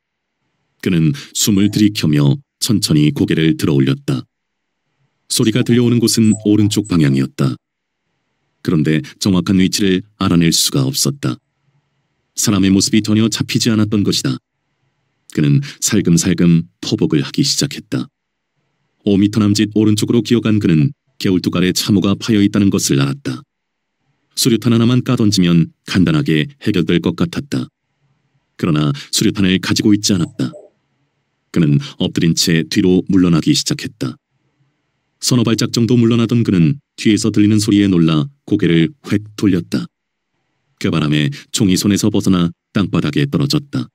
그는 숨을 들이켜며 천천히 고개를 들어 올렸다. 소리가 들려오는 곳은 오른쪽 방향이었다. 그런데 정확한 위치를 알아낼 수가 없었다. 사람의 모습이 전혀 잡히지 않았던 것이다. 그는 살금살금 포복을 하기 시작했다. 5미터 남짓 오른쪽으로 기어간 그는 개울뚝 아래 참호가 파여있다는 것을 알았다. 수류탄 하나만 까던지면 간단하게 해결될 것 같았다. 그러나 수류탄을 가지고 있지 않았다. 그는 엎드린 채 뒤로 물러나기 시작했다. 서너 발짝 정도 물러나던 그는 뒤에서 들리는 소리에 놀라 고개를 획 돌렸다. 그 바람에 총이 손에서 벗어나 땅바닥에 떨어졌다.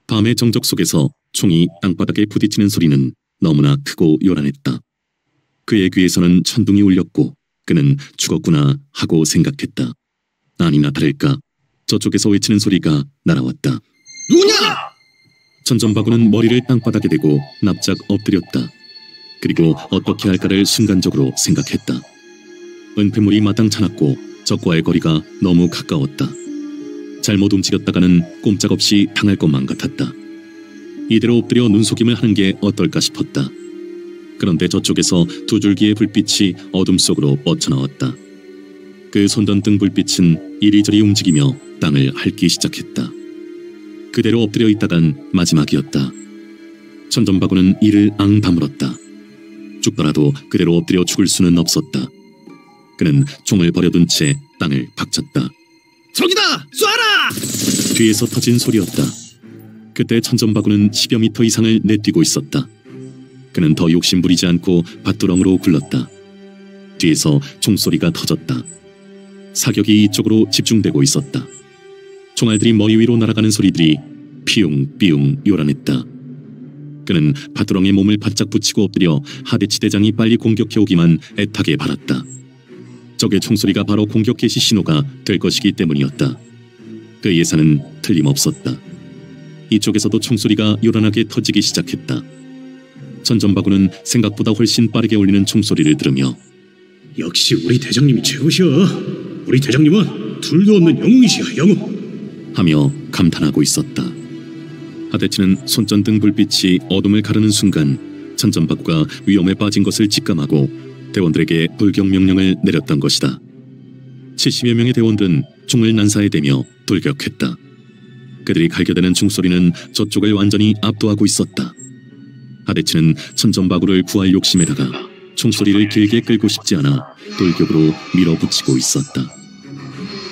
밤의 정적 속에서 총이 땅바닥에 부딪히는 소리는 너무나 크고 요란했다. 그의 귀에서는 천둥이 울렸고 그는 죽었구나 하고 생각했다. 아니나 다를까 저쪽에서 외치는 소리가 날아왔다. 누구냐? 천전바구는 머리를 땅바닥에 대고 납작 엎드렸다. 그리고 어떻게 할까를 순간적으로 생각했다. 은폐물이 마땅찮았고 적과의 거리가 너무 가까웠다. 잘못 움직였다가는 꼼짝없이 당할 것만 같았다. 이대로 엎드려 눈속임을 하는 게 어떨까 싶었다. 그런데 저쪽에서 두 줄기의 불빛이 어둠 속으로 뻗쳐나왔다. 그 손전등 불빛은 이리저리 움직이며 땅을 핥기 시작했다. 그대로 엎드려 있다간 마지막이었다. 천전바구는 이를 앙 다물었다. 죽더라도 그대로 엎드려 죽을 수는 없었다. 그는 총을 버려둔 채 땅을 박쳤다. 저기다! 쏴라! 뒤에서 터진 소리였다. 그때 천전바구는 10여 미터 이상을 내뛰고 있었다. 그는 더 욕심부리지 않고 밭두렁으로 굴렀다. 뒤에서 총소리가 터졌다. 사격이 이쪽으로 집중되고 있었다. 총알들이 머리 위로 날아가는 소리들이 피웅피웅 요란했다. 그는 밭두렁에 몸을 바짝 붙이고 엎드려 하데치 대장이 빨리 공격해오기만 애타게 바랐다. 적의 총소리가 바로 공격 개시 신호가 될 것이기 때문이었다. 그 예상은 틀림없었다. 이쪽에서도 총소리가 요란하게 터지기 시작했다. 천전바구는 생각보다 훨씬 빠르게 울리는 총소리를 들으며 역시 우리 대장님이 최고시여. 우리 대장님은 둘도 없는 영웅이시여, 영웅. 하며 감탄하고 있었다. 하데치는 손전등 불빛이 어둠을 가르는 순간 천전바구가 위험에 빠진 것을 직감하고 대원들에게 돌격 명령을 내렸던 것이다. 70여 명의 대원들은 총을 난사에 대며 돌격했다. 그들이 갈겨대는 총소리는 저쪽을 완전히 압도하고 있었다. 하데치는 천전바구를 구할 욕심에다가 총소리를 길게 끌고 싶지 않아 돌격으로 밀어붙이고 있었다.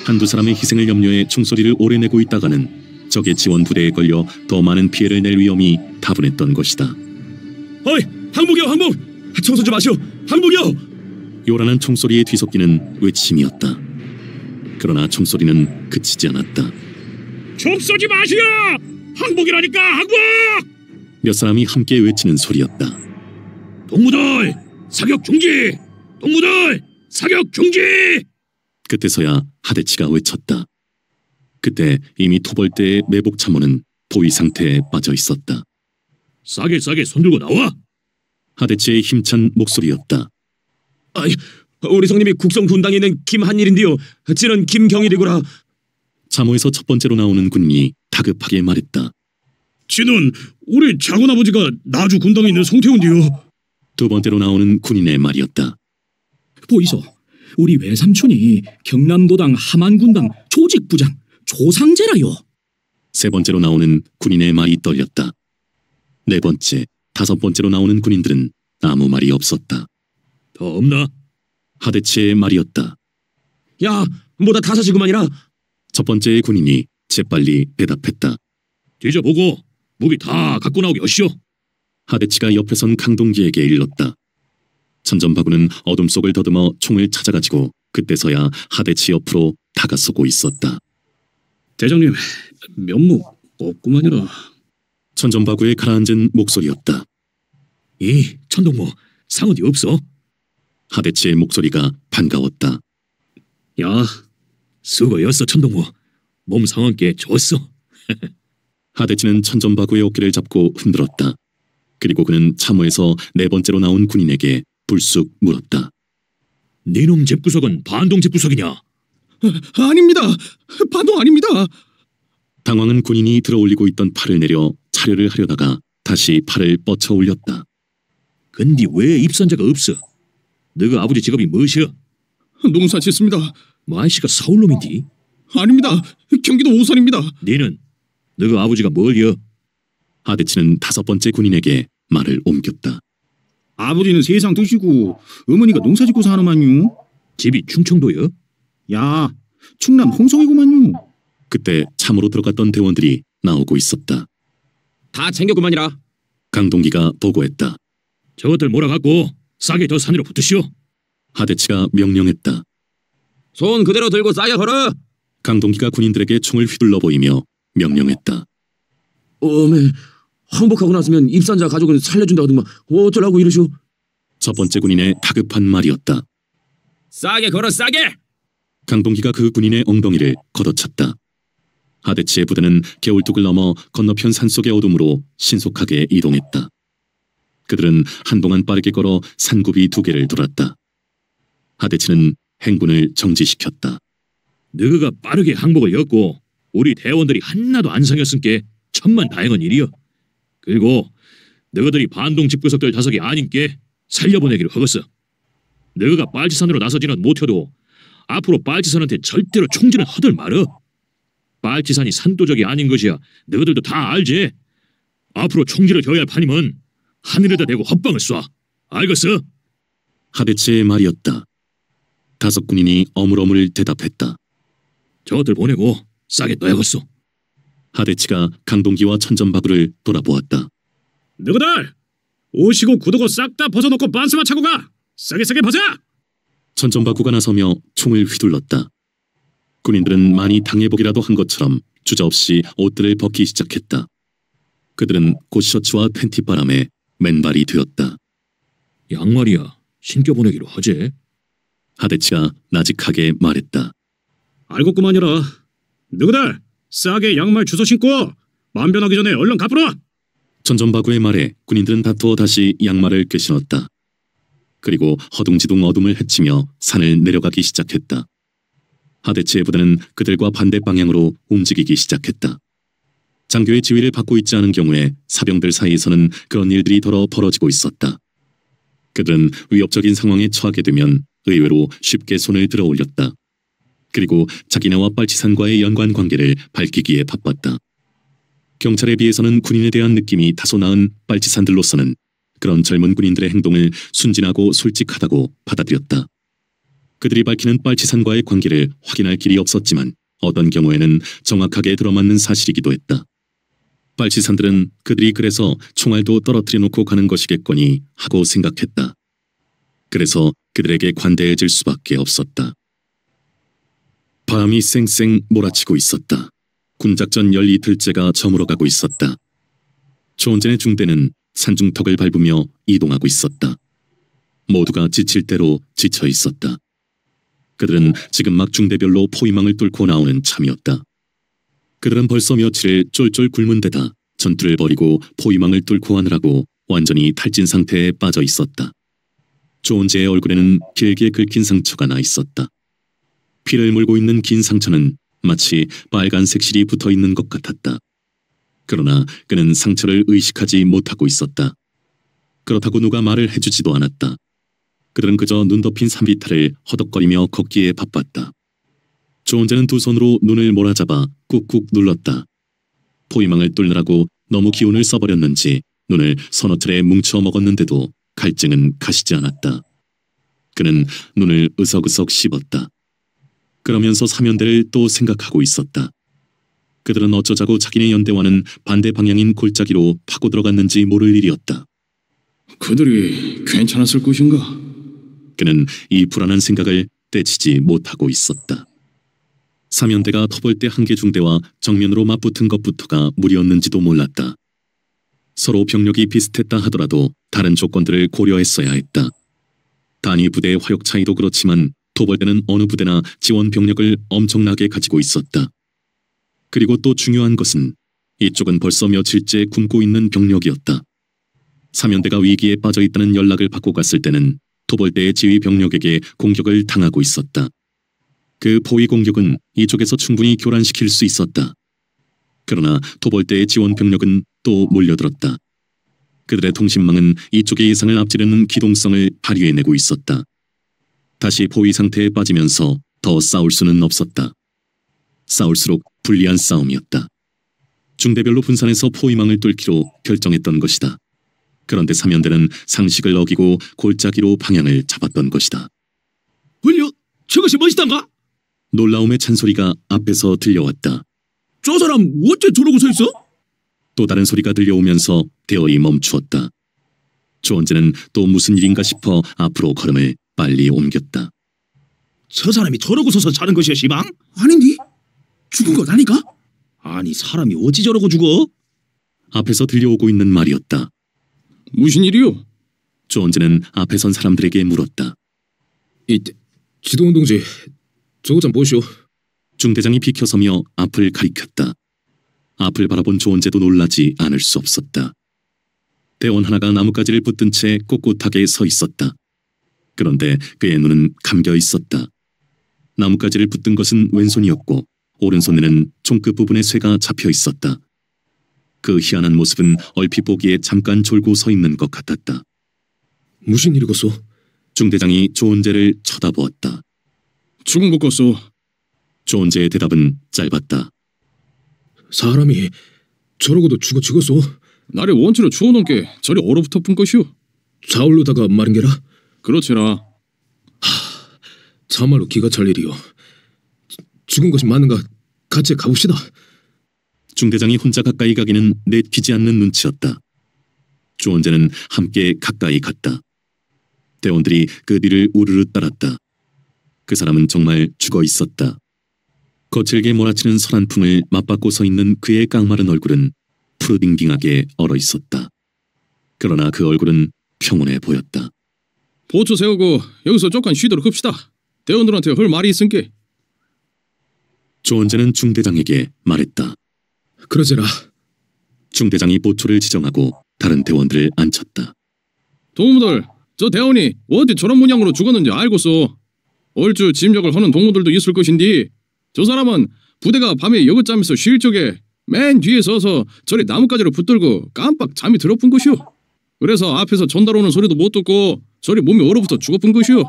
한두 사람의 희생을 염려해 총소리를 오래 내고 있다가는 적의 지원 부대에 걸려 더 많은 피해를 낼 위험이 다분했던 것이다. 어이! 항복이요, 항복! 청소 좀 하시오! 항복이요! 요란한 총소리에 뒤섞이는 외침이었다. 그러나 총소리는 그치지 않았다. 총 쏘지 마시오! 항복이라니까, 항복! 몇 사람이 함께 외치는 소리였다. 동무들! 사격 중지! 동무들! 사격 중지! 그때서야 하데치가 외쳤다. 그때 이미 토벌대의 매복 참모는 포위 상태에 빠져 있었다. 싸게 손 들고 나와! 하데치의 힘찬 목소리였다. 아이, 우리 성님이 국성 분당에 있는 김한일인데요. 찌는 김경일이구나. 참호에서 첫 번째로 나오는 군인이 다급하게 말했다. 지는 우리 작은아버지가 나주 군당에 있는 송태훈이요. 두 번째로 나오는 군인의 말이었다. 보이소. 우리 외삼촌이 경남도당 함안군당 조직부장 조상제라요. 세 번째로 나오는 군인의 말이 떨렸다. 네 번째, 다섯 번째로 나오는 군인들은 아무 말이 없었다. 더 없나? 하데치의 말이었다. 야, 뭐다 다 사시구만이라. 첫 번째 군인이 재빨리 대답했다. 뒤져보고 무기 다 갖고 나오게 하시오. 하대치가 옆에 선 강동기에게 일렀다. 천전바구는 어둠 속을 더듬어 총을 찾아가지고 그때서야 하대치 옆으로 다가서고 있었다. 대장님, 면목 없구만이라. 천전바구에 가라앉은 목소리였다. 이 천동무 상 어디 없어? 하대치의 목소리가 반가웠다. 야, 수고였어 천동무. 몸 상황께 좋았어. 하대치는 천전바구의 어깨를 잡고 흔들었다. 그리고 그는 참호에서 네 번째로 나온 군인에게 불쑥 물었다. 네놈 집구석은 반동 집구석이냐? 아닙니다. 반동 아닙니다. 당황한 군인이 들어올리고 있던 팔을 내려 차려를 하려다가 다시 팔을 뻗쳐 올렸다. 근데 왜 입선자가 없어? 너가 아버지 직업이 무엇이여? 농사 짓습니다. 마이씨가 서울놈인디? 아닙니다. 경기도 오산입니다. 너는 너가 아버지가 뭘여? 하대치는 다섯 번째 군인에게 말을 옮겼다. 아버지는 세상 두시고 어머니가 농사 짓고 사는만요. 집이 충청도여? 야, 충남 홍성이구만요. 그때 참으로 들어갔던 대원들이 나오고 있었다. 다 챙겼구만이라. 강동기가 보고했다. 저것들 몰아갖고 싸게 저 산으로 붙으시오. 하대치가 명령했다. 손 그대로 들고 쌓여 걸어. 강동기가 군인들에게 총을 휘둘러 보이며 명령했다. 어메, 항복하고 났으면 입선자 가족은 살려준다 하더만 어쩌라고 이러시오. 첫 번째 군인의 다급한 말이었다. 싸게 걸어 싸게. 강동기가 그 군인의 엉덩이를 걷어찼다. 하대치의 부대는 개울뚝을 넘어 건너편 산속의 어둠으로 신속하게 이동했다. 그들은 한동안 빠르게 걸어 산굽이 두 개를 돌았다. 하대치는 행군을 정지시켰다. 너가 빠르게 항복을 였고 우리 대원들이 하나도 안 상했으니까 천만다행한 일이여. 그리고 너희들이 반동 집구석들 다섯이 아닌께 살려보내기로 하겠어. 너희가 빨치산으로 나서지는 못해도 앞으로 빨치산한테 절대로 총질은 하들 말어. 빨치산이 산도적이 아닌 것이야 너희들도 다 알지. 앞으로 총질을 겨야 할 판이면 하늘에다 대고 헛방을 쏴. 알겠어? 하대치의 말이었다. 다섯 군인이 어물어물 대답했다. 저것들 보내고 싸게 떠야겠어. 하대치가 강동기와 천전바구를 돌아보았다. 너희들 오시고 구두고 싹 다 벗어놓고 반스만 차고 가. 싸게 벗어. 천전바구가 나서며 총을 휘둘렀다. 군인들은 많이 당해보기라도 한 것처럼 주저없이 옷들을 벗기 시작했다. 그들은 곧 셔츠와 팬티바람에 맨발이 되었다. 양말이야 신겨보내기로 하지. 하대치가 나직하게 말했다. 알겠구만이라. 너희들 싸게 양말 주워 신고 만변하기 전에 얼른 갚으라. 천전바구의 말에 군인들은 다투어 다시 양말을 꿰신었다. 그리고 허둥지둥 어둠을 헤치며 산을 내려가기 시작했다. 하대치의 부대는 그들과 반대 방향으로 움직이기 시작했다. 장교의 지휘를 받고 있지 않은 경우에 사병들 사이에서는 그런 일들이 더러 벌어지고 있었다. 그들은 위협적인 상황에 처하게 되면 의외로 쉽게 손을 들어 올렸다. 그리고 자기네와 빨치산과의 연관 관계를 밝히기에 바빴다. 경찰에 비해서는 군인에 대한 느낌이 다소 나은 빨치산들로서는 그런 젊은 군인들의 행동을 순진하고 솔직하다고 받아들였다. 그들이 밝히는 빨치산과의 관계를 확인할 길이 없었지만 어떤 경우에는 정확하게 들어맞는 사실이기도 했다. 빨치산들은 그들이 그래서 총알도 떨어뜨려 놓고 가는 것이겠거니 하고 생각했다. 그래서 그들에게 관대해질 수밖에 없었다. 바람이 쌩쌩 몰아치고 있었다. 군작전 12틀째가 저물어가고 있었다. 조원진의 중대는 산중턱을 밟으며 이동하고 있었다. 모두가 지칠 대로 지쳐 있었다. 그들은 지금 막 중대별로 포위망을 뚫고 나오는 참이었다. 그들은 벌써 며칠을 쫄쫄 굶은 데다 전투를 벌이고 포위망을 뚫고 하느라고 완전히 탈진 상태에 빠져 있었다. 조원재의 얼굴에는 길게 긁힌 상처가 나 있었다. 피를 물고 있는 긴 상처는 마치 빨간색 실이 붙어 있는 것 같았다. 그러나 그는 상처를 의식하지 못하고 있었다. 그렇다고 누가 말을 해주지도 않았다. 그들은 그저 눈 덮인 산비탈을 허덕거리며 걷기에 바빴다. 조원재는 두 손으로 눈을 몰아잡아 꾹꾹 눌렀다. 포위망을 뚫느라고 너무 기운을 써버렸는지 눈을 서너 차례 뭉쳐 먹었는데도 갈증은 가시지 않았다. 그는 눈을 으석으석 씹었다. 그러면서 사면대를 또 생각하고 있었다. 그들은 어쩌자고 자기네 연대와는 반대 방향인 골짜기로 파고 들어갔는지 모를 일이었다. 그들이 괜찮았을 것인가? 그는 이 불안한 생각을 떼치지 못하고 있었다. 사면대가 터벌대 한개 중대와 정면으로 맞붙은 것부터가 무리였는지도 몰랐다. 서로 병력이 비슷했다 하더라도 다른 조건들을 고려했어야 했다. 단위 부대의 화력 차이도 그렇지만 토벌대는 어느 부대나 지원 병력을 엄청나게 가지고 있었다. 그리고 또 중요한 것은 이쪽은 벌써 며칠째 굶고 있는 병력이었다. 사면대가 위기에 빠져 있다는 연락을 받고 갔을 때는 토벌대의 지휘 병력에게 공격을 당하고 있었다. 그 포위 공격은 이쪽에서 충분히 교란시킬 수 있었다. 그러나 토벌대의 지원 병력은 또 몰려들었다. 그들의 통신망은 이쪽의 예상을 앞지르는 기동성을 발휘해내고 있었다. 다시 포위 상태에 빠지면서 더 싸울 수는 없었다. 싸울수록 불리한 싸움이었다. 중대별로 분산해서 포위망을 뚫기로 결정했던 것이다. 그런데 사면대는 상식을 어기고 골짜기로 방향을 잡았던 것이다. 헐려, 저것이 멋있단가? 놀라움의 찬소리가 앞에서 들려왔다. 저 사람 어째 저러고 서 있어? 또 다른 소리가 들려오면서 대어이 멈추었다. 조원재는 또 무슨 일인가 싶어 앞으로 걸음을 빨리 옮겼다. 저 사람이 저러고 서서 자는 것이야, 시방? 아닌디? 죽은 것 아니까? 아니, 사람이 어찌 저러고 죽어? 앞에서 들려오고 있는 말이었다. 무슨 일이요? 조원재는 앞에 선 사람들에게 물었다. 지도원 동지, 저거 좀 보시오. 중대장이 비켜서며 앞을 가리켰다. 앞을 바라본 조원재도 놀라지 않을 수 없었다. 대원 하나가 나뭇가지를 붙든 채 꼿꼿하게 서 있었다. 그런데 그의 눈은 감겨 있었다. 나뭇가지를 붙든 것은 왼손이었고 오른손에는 총끝 부분에 쇠가 잡혀 있었다. 그 희한한 모습은 얼핏 보기에 잠깐 졸고 서 있는 것 같았다. 무슨 일이겠소? 중대장이 조원재를 쳐다보았다. 죽은 것 같소. 조원재의 대답은 짧았다. 사람이 저러고도 죽었소? 나를 원치로 추워놓은 게 저리 얼어붙어뿐 것이오. 좌울로다가 말인게라? 그렇지라. 참말로 기가 찰 일이요. 죽은 것이 맞는가 같이 가봅시다. 중대장이 혼자 가까이 가기는 내키지 않는 눈치였다. 조원재는 함께 가까이 갔다. 대원들이 그 뒤를 우르르 따랐다. 그 사람은 정말 죽어 있었다. 거칠게 몰아치는 설한풍을 맞받고 서 있는 그의 깡마른 얼굴은 푸르딩딩하게 얼어 있었다. 그러나 그 얼굴은 평온해 보였다. 보초 세우고 여기서 조금 쉬도록 합시다. 대원들한테 할 말이 있은게. 조원재는 중대장에게 말했다. 그러지라. 중대장이 보초를 지정하고 다른 대원들을 앉혔다. 동무들, 저 대원이 어디 저런 모양으로 죽었는지 알고서 얼추 짐작을 하는 동무들도 있을 것인데 저 사람은 부대가 밤에 여긋잠에서 쉴 적에 맨 뒤에 서서 저리 나뭇가지로 붙들고 깜빡 잠이 들어뿐 것이오. 그래서 앞에서 전달 오는 소리도 못 듣고 저리 몸이 얼어붙어 죽어뿐 것이오.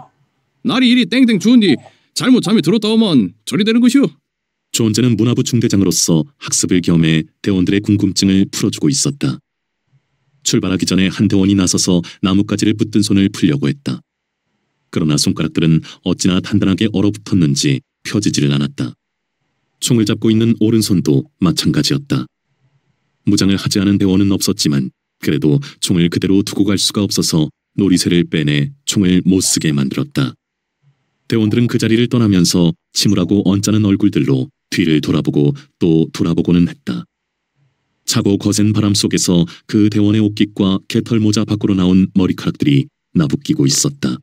날이 이리 땡땡 추운디 잘못 잠이 들었다 오면 저리 되는 것이오. 조원재는 문화부 중대장으로서 학습을 겸해 대원들의 궁금증을 풀어주고 있었다. 출발하기 전에 한 대원이 나서서 나뭇가지를 붙든 손을 풀려고 했다. 그러나 손가락들은 어찌나 단단하게 얼어붙었는지 펴지지를 않았다. 총을 잡고 있는 오른손도 마찬가지였다. 무장을 하지 않은 대원은 없었지만 그래도 총을 그대로 두고 갈 수가 없어서 놀이쇠를 빼내 총을 못 쓰게 만들었다. 대원들은 그 자리를 떠나면서 침울하고 언짢은 얼굴들로 뒤를 돌아보고 또 돌아보고는 했다. 차고 거센 바람 속에서 그 대원의 옷깃과 개털 모자 밖으로 나온 머리카락들이 나부끼고 있었다.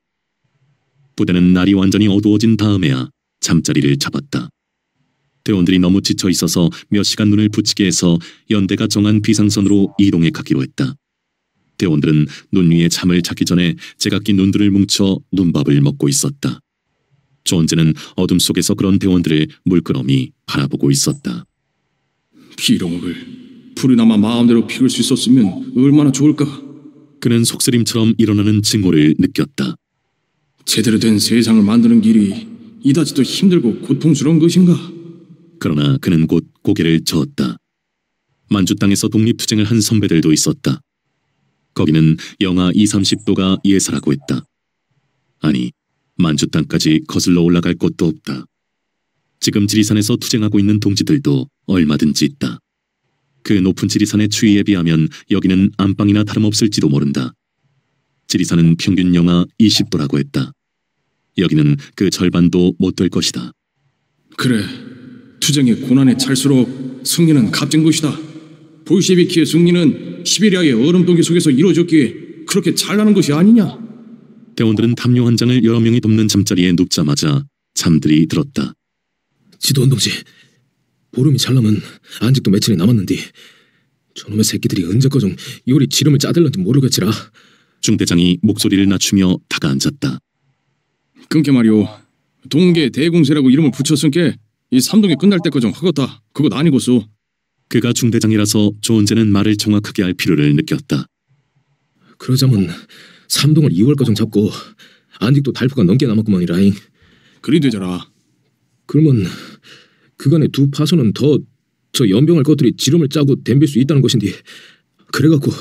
부대는 날이 완전히 어두워진 다음에야 잠자리를 잡았다. 대원들이 너무 지쳐 있어서 몇 시간 눈을 붙이게 해서 연대가 정한 비상선으로 이동해 가기로 했다. 대원들은 눈 위에 잠을 자기 전에 제각기 눈들을 뭉쳐 눈밥을 먹고 있었다. 조원재는 어둠 속에서 그런 대원들을 물끄러미 바라보고 있었다. 빌어먹을. 풀이나마 마음대로 피울 수 있었으면 얼마나 좋을까. 그는 속쓰림처럼 일어나는 증오를 느꼈다. 제대로 된 세상을 만드는 길이 이다지도 힘들고 고통스러운 것인가? 그러나 그는 곧 고개를 저었다. 만주 땅에서 독립투쟁을 한 선배들도 있었다. 거기는 영하 20~30도가 예사라고 했다. 아니, 만주 땅까지 거슬러 올라갈 곳도 없다. 지금 지리산에서 투쟁하고 있는 동지들도 얼마든지 있다. 그 높은 지리산의 추위에 비하면 여기는 안방이나 다름없을지도 모른다. 지리산은 평균 영하 20도라고 했다. 여기는 그 절반도 못 될 것이다. 그래, 투쟁의 고난에 찰수록 승리는 값진 것이다. 볼셰비키의 승리는 시베리아의 얼음동기 속에서 이루어졌기에 그렇게 잘나는 것이 아니냐? 대원들은 담요 한 장을 여러 명이 덮는 잠자리에 눕자마자 잠들이 들었다. 지도원 동지, 보름이 잘나면 안직도 며칠이 남았는데 저놈의 새끼들이 언제까정 요리 지름을 짜들는지 모르겠지라. 중대장이 목소리를 낮추며 다가앉았다. 그게 말이오, 동계 대공세라고 이름을 붙였으니까 이 삼동이 끝날 때까지 하겠다. 그것 아니겠소. 그가 중대장이라서 조은재는 말을 정확하게 할 필요를 느꼈다. 그러자면 삼동을 2월까지 잡고 안직도 달프가 넘게 남았구만이라잉. 그리 되잖아. 그러면 그간의 두 파선은 더 저 연병을 꺼뜨리 지름을 짜고 댐빌 수 있다는 것인데, 그래갖고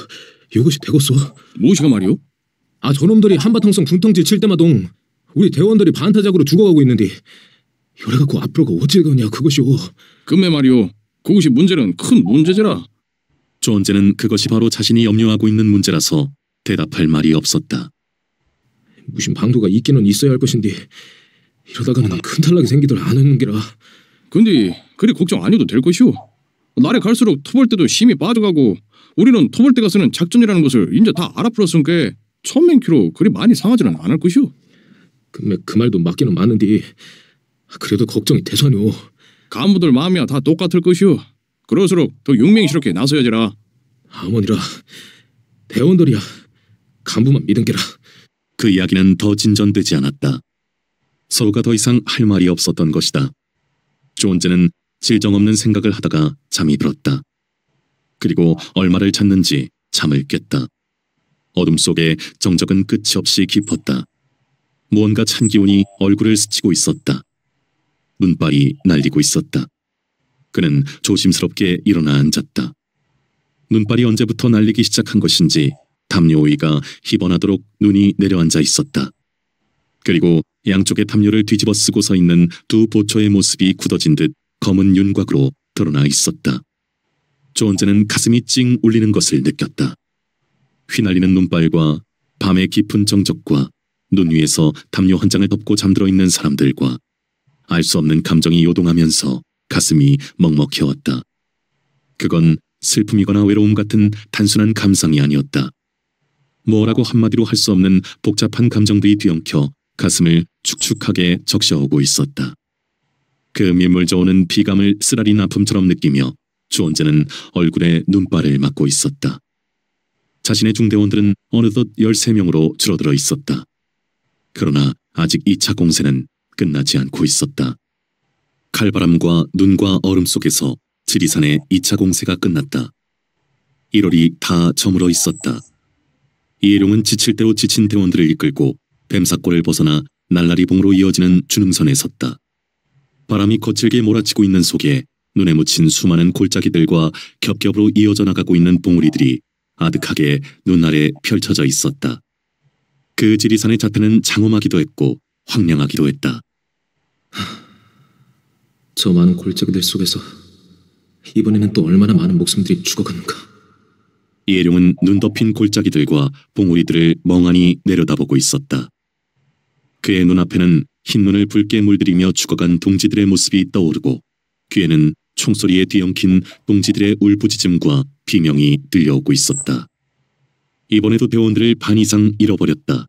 이것이 되겠소? 무엇이가 말이오? 저놈들이 한바탕성 분탕질 칠 때마동 우리 대원들이 반타작으로 죽어가고 있는데 요래갖고 앞으로가 어찌되겠냐 그것이오. 금매 말이오, 그것이 문제는 큰 문제제라. 조은재는 그것이 바로 자신이 염려하고 있는 문제라서 대답할 말이 없었다. 무슨 방도가 있기는 있어야 할 것인데 이러다가는 큰 탈락이 생기들 안 하는 게라. 근데 그리 걱정 안 해도 될 것이오. 날에 갈수록 토벌대도 힘이 빠져가고 우리는 토벌대가 쓰는 작전이라는 것을 이제 다 알아풀었으니까 1000맹키로 그리 많이 상하지는 않을 것이오. 그 말도 맞기는 맞는데 그래도 걱정이 대선이오. 간부들 마음이야 다 똑같을 것이오. 그럴수록 더 용맹스럽게 나서야지라. 아머니라, 대원들이야 간부만 믿은 게라. 그 이야기는 더 진전되지 않았다. 서로가 더 이상 할 말이 없었던 것이다. 조은재는 질정없는 생각을 하다가 잠이 들었다. 그리고 얼마를 잤는지 잠을 깼다. 어둠 속에 정적은 끝이 없이 깊었다. 무언가 찬 기운이 얼굴을 스치고 있었다. 눈발이 날리고 있었다. 그는 조심스럽게 일어나 앉았다. 눈발이 언제부터 날리기 시작한 것인지 담요위가 희번하도록 눈이 내려앉아 있었다. 그리고 양쪽의 담요를 뒤집어 쓰고 서 있는 두 보초의 모습이 굳어진 듯 검은 윤곽으로 드러나 있었다. 조은재는 가슴이 찡 울리는 것을 느꼈다. 휘날리는 눈발과 밤의 깊은 정적과 눈 위에서 담요 한 장을 덮고 잠들어 있는 사람들과 알 수 없는 감정이 요동하면서 가슴이 먹먹해왔다. 그건 슬픔이거나 외로움 같은 단순한 감상이 아니었다. 뭐라고 한마디로 할 수 없는 복잡한 감정들이 뒤엉켜 가슴을 축축하게 적셔오고 있었다. 그 밀물져 오는 비감을 쓰라린 아픔처럼 느끼며 조은재는 얼굴에 눈발을 맞고 있었다. 자신의 중대원들은 어느덧 13명으로 줄어들어 있었다. 그러나 아직 2차 공세는 끝나지 않고 있었다. 칼바람과 눈과 얼음 속에서 지리산의 2차 공세가 끝났다. 1월이 다 저물어 있었다. 이해룡은 지칠 대로 지친 대원들을 이끌고 뱀사골을 벗어나 날라리봉으로 이어지는 준흥선에 섰다. 바람이 거칠게 몰아치고 있는 속에 눈에 묻힌 수많은 골짜기들과 겹겹으로 이어져 나가고 있는 봉우리들이 아득하게 눈 아래 펼쳐져 있었다. 그 지리산의 자태는 장엄하기도 했고 황량하기도 했다. 저 많은 골짜기들 속에서 이번에는 또 얼마나 많은 목숨들이 죽어가는가. 이해룡은 눈 덮인 골짜기들과 봉우리들을 멍하니 내려다보고 있었다. 그의 눈앞에는 흰눈을 붉게 물들이며 죽어간 동지들의 모습이 떠오르고 귀에는 총소리에 뒤엉킨 동지들의 울부짖음과 비명이 들려오고 있었다. 이번에도 대원들을 반 이상 잃어버렸다.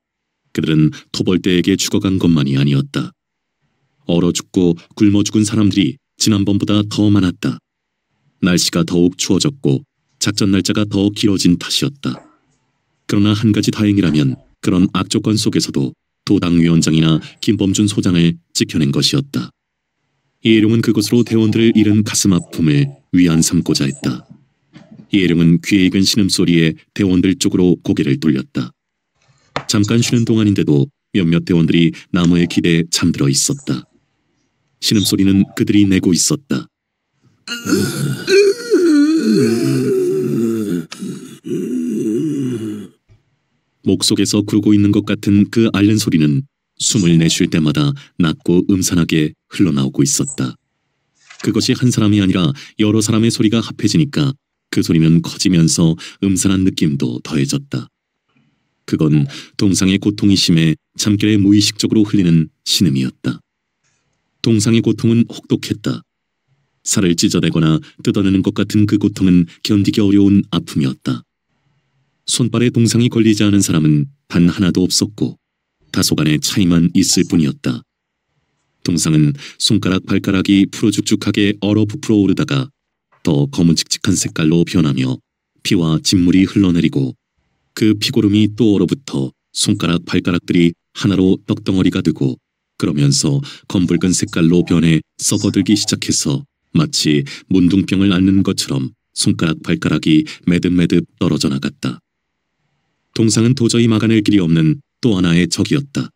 그들은 토벌대에게 죽어간 것만이 아니었다. 얼어 죽고 굶어 죽은 사람들이 지난번보다 더 많았다. 날씨가 더욱 추워졌고 작전 날짜가 더 길어진 탓이었다. 그러나 한 가지 다행이라면 그런 악조건 속에서도 도당위원장이나 김범준 소장을 지켜낸 것이었다. 이해룡은 그것으로 대원들을 잃은 가슴 아픔을 위안 삼고자 했다. 이해룡은 귀에 익은 신음소리에 대원들 쪽으로 고개를 돌렸다. 잠깐 쉬는 동안인데도 몇몇 대원들이 나무에 기대에 잠들어 있었다. 신음소리는 그들이 내고 있었다. 목 속에서 구르고 있는 것 같은 그 앓는 소리는 숨을 내쉴 때마다 낮고 음산하게 흘러나오고 있었다. 그것이 한 사람이 아니라 여러 사람의 소리가 합해지니까 그 소리는 커지면서 음산한 느낌도 더해졌다. 그건 동상의 고통이 심해 잠결에 무의식적으로 흘리는 신음이었다. 동상의 고통은 혹독했다. 살을 찢어내거나 뜯어내는 것 같은 그 고통은 견디기 어려운 아픔이었다. 손발에 동상이 걸리지 않은 사람은 단 하나도 없었고 다소간의 차이만 있을 뿐이었다. 동상은 손가락 발가락이 푸르죽죽하게 얼어 부풀어 오르다가 더 검은칙칙한 색깔로 변하며 피와 진물이 흘러내리고 그 피고름이 또 얼어붙어 손가락 발가락들이 하나로 떡덩어리가 되고 그러면서 검붉은 색깔로 변해 썩어들기 시작해서 마치 문둥병을 앓는 것처럼 손가락 발가락이 매듭매듭 떨어져 나갔다. 동상은 도저히 막아낼 길이 없는 또 하나의 적이었다.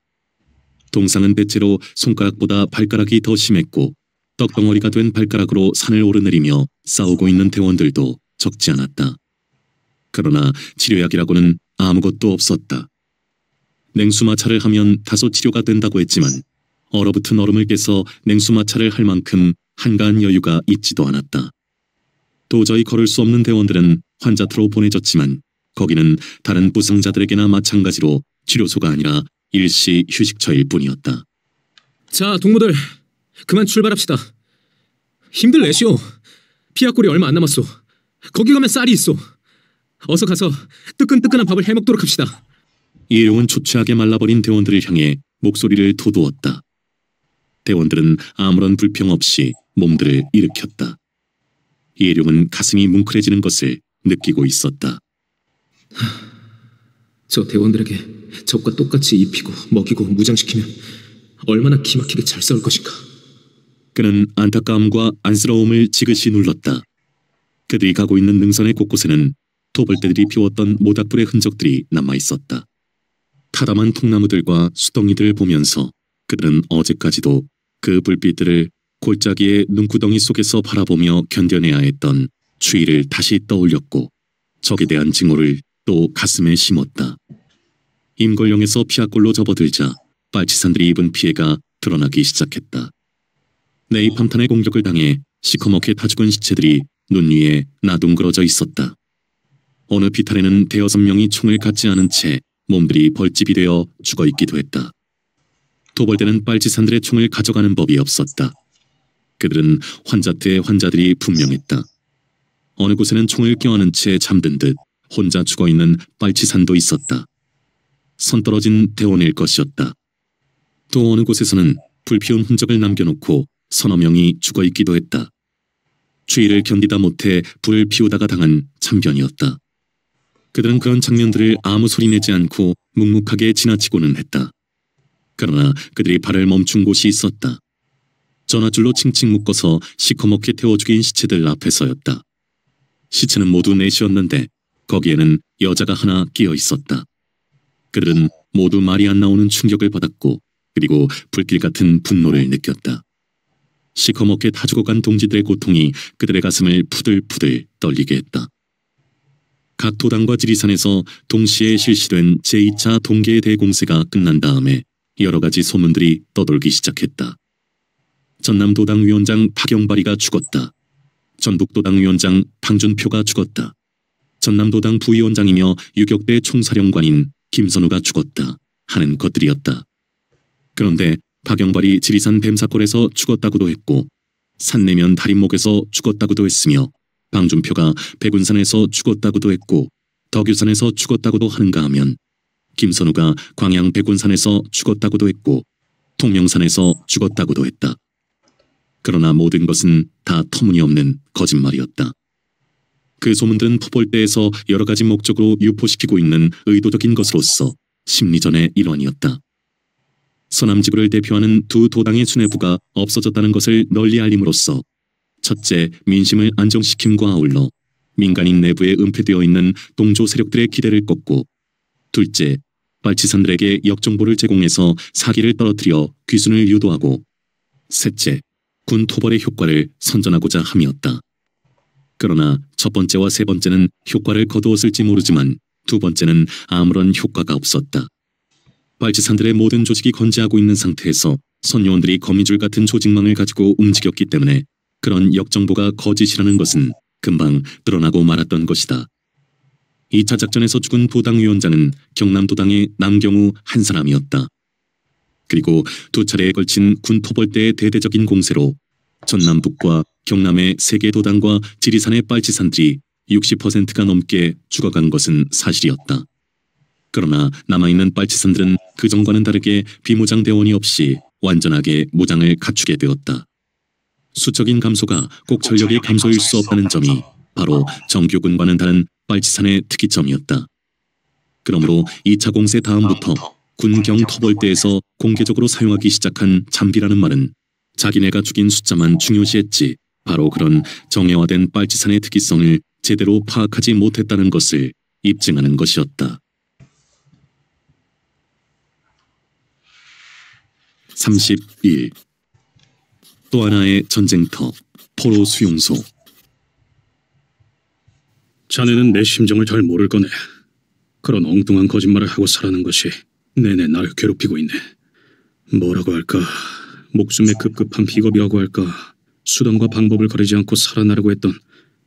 동상은 대체로 손가락보다 발가락이 더 심했고 떡덩어리가 된 발가락으로 산을 오르내리며 싸우고 있는 대원들도 적지 않았다. 그러나 치료약이라고는 아무것도 없었다. 냉수마찰을 하면 다소 치료가 된다고 했지만 얼어붙은 얼음을 깨서 냉수마찰을 할 만큼 한가한 여유가 있지도 않았다. 도저히 걸을 수 없는 대원들은 환자터로 보내졌지만 거기는 다른 부상자들에게나 마찬가지로 치료소가 아니라 일시 휴식처일 뿐이었다. 자, 동무들, 그만 출발합시다. 힘들 내시오. 피약골이 얼마 안 남았소. 거기 가면 쌀이 있어. 어서 가서 뜨끈뜨끈한 밥을 해먹도록 합시다. 이혜룡은 초췌하게 말라버린 대원들을 향해 목소리를 돋우었다. 대원들은 아무런 불평 없이 몸들을 일으켰다. 이혜룡은 가슴이 뭉클해지는 것을 느끼고 있었다. 저 대원들에게 적과 똑같이 입히고 먹이고 무장시키면 얼마나 기막히게 잘 싸울 것인가. 그는 안타까움과 안쓰러움을 지그시 눌렀다. 그들이 가고 있는 능선의 곳곳에는 토벌대들이 피웠던 모닥불의 흔적들이 남아있었다. 타담한 통나무들과 수덩이들을 보면서 그들은 어제까지도 그 불빛들을 골짜기의 눈구덩이 속에서 바라보며 견뎌내야 했던 추위를 다시 떠올렸고 적에 대한 징후를 또 가슴에 심었다. 임걸령에서 피아골로 접어들자 빨치산들이 입은 피해가 드러나기 시작했다. 네이팜탄의 공격을 당해 시커멓게 타 죽은 시체들이 눈 위에 나둥그러져 있었다. 어느 비탈에는 대여섯 명이 총을 갖지 않은 채 몸들이 벌집이 되어 죽어있기도 했다. 도벌대는 빨치산들의 총을 가져가는 법이 없었다. 그들은 환자태의 환자들이 분명했다. 어느 곳에는 총을 껴안은 채 잠든 듯 혼자 죽어있는 빨치산도 있었다. 선떨어진 대원일 것이었다. 또 어느 곳에서는 불피운 흔적을 남겨놓고 서너 명이 죽어있기도 했다. 추위를 견디다 못해 불을 피우다가 당한 참변이었다. 그들은 그런 장면들을 아무 소리 내지 않고 묵묵하게 지나치고는 했다. 그러나 그들이 발을 멈춘 곳이 있었다. 전화줄로 칭칭 묶어서 시커멓게 태워 죽인 시체들 앞에 서였다. 시체는 모두 넷이었는데 거기에는 여자가 하나 끼어 있었다. 그들은 모두 말이 안 나오는 충격을 받았고 그리고 불길 같은 분노를 느꼈다. 시커멓게 타 죽어간 동지들의 고통이 그들의 가슴을 푸들푸들 떨리게 했다. 각 도당과 지리산에서 동시에 실시된 제2차 동계의 대공세가 끝난 다음에 여러 가지 소문들이 떠돌기 시작했다. 전남도당 위원장 박영발이가 죽었다. 전북도당 위원장 방준표가 죽었다. 전남도당 부위원장이며 유격대 총사령관인 김선우가 죽었다 하는 것들이었다. 그런데 박영발이 지리산 뱀사골에서 죽었다고도 했고 산내면 다림목에서 죽었다고도 했으며 방준표가 백운산에서 죽었다고도 했고 덕유산에서 죽었다고도 하는가 하면 김선우가 광양 백운산에서 죽었다고도 했고 통명산에서 죽었다고도 했다. 그러나 모든 것은 다 터무니없는 거짓말이었다. 그 소문들은 포벌대에서 여러 가지 목적으로 유포시키고 있는 의도적인 것으로서 심리전의 일환이었다. 서남지구를 대표하는 두 도당의 수뇌부가 없어졌다는 것을 널리 알림으로써 첫째, 민심을 안정시킴과 아울러 민간인 내부에 은폐되어 있는 동조 세력들의 기대를 꺾고 둘째, 빨치산들에게 역정보를 제공해서 사기를 떨어뜨려 귀순을 유도하고 셋째, 군 토벌의 효과를 선전하고자 함이었다. 그러나 첫 번째와 세 번째는 효과를 거두었을지 모르지만 두 번째는 아무런 효과가 없었다. 빨치산들의 모든 조직이 건재하고 있는 상태에서 선요원들이 거미줄 같은 조직망을 가지고 움직였기 때문에 그런 역정보가 거짓이라는 것은 금방 드러나고 말았던 것이다. 2차 작전에서 죽은 도당위원장은 경남도당의 남경우 한 사람이었다. 그리고 두 차례에 걸친 군 토벌대의 대대적인 공세로 전남북과 경남의 3개 도당과 지리산의 빨치산들이 60%가 넘게 죽어간 것은 사실이었다. 그러나 남아있는 빨치산들은 그전과는 다르게 비무장 대원이 없이 완전하게 무장을 갖추게 되었다. 수적인 감소가 꼭 전력의 감소일 수 없다는 점이 바로 정규군과는 다른 빨치산의 특이점이었다. 그러므로 2차 공세 다음부터 군경 토벌대에서 공개적으로 사용하기 시작한 잠비라는 말은 자기네가 죽인 숫자만 중요시했지 바로 그런 정예화된 빨치산의 특이성을 제대로 파악하지 못했다는 것을 입증하는 것이었다. 31. 또 하나의 전쟁터, 포로 수용소. 자네는 내 심정을 잘 모를 거네. 그런 엉뚱한 거짓말을 하고 살아는 것이 내내 날 괴롭히고 있네. 뭐라고 할까? 목숨에 급급한 비겁이라고 할까? 수단과 방법을 가리지 않고 살아나려고 했던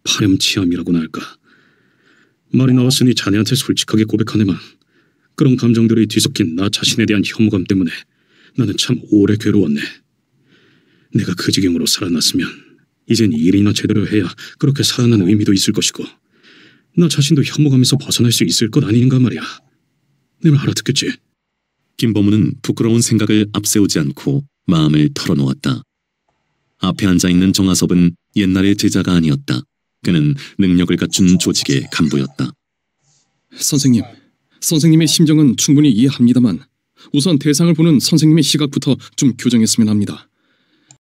파렴치함이라고나 할까? 말이 나왔으니 자네한테 솔직하게 고백하네만 그런 감정들이 뒤섞인 나 자신에 대한 혐오감 때문에 나는 참 오래 괴로웠네. 내가 그 지경으로 살아났으면 이젠 일이나 제대로 해야 그렇게 살아난 의미도 있을 것이고 나 자신도 혐오감에서 벗어날 수 있을 것 아닌가 말이야. 내 말 알아듣겠지? 김범우는 부끄러운 생각을 앞세우지 않고 마음을 털어놓았다. 앞에 앉아있는 정하섭은 옛날의 제자가 아니었다. 그는 능력을 갖춘 조직의 간부였다. 선생님의 심정은 충분히 이해합니다만 우선 대상을 보는 선생님의 시각부터 좀 교정했으면 합니다.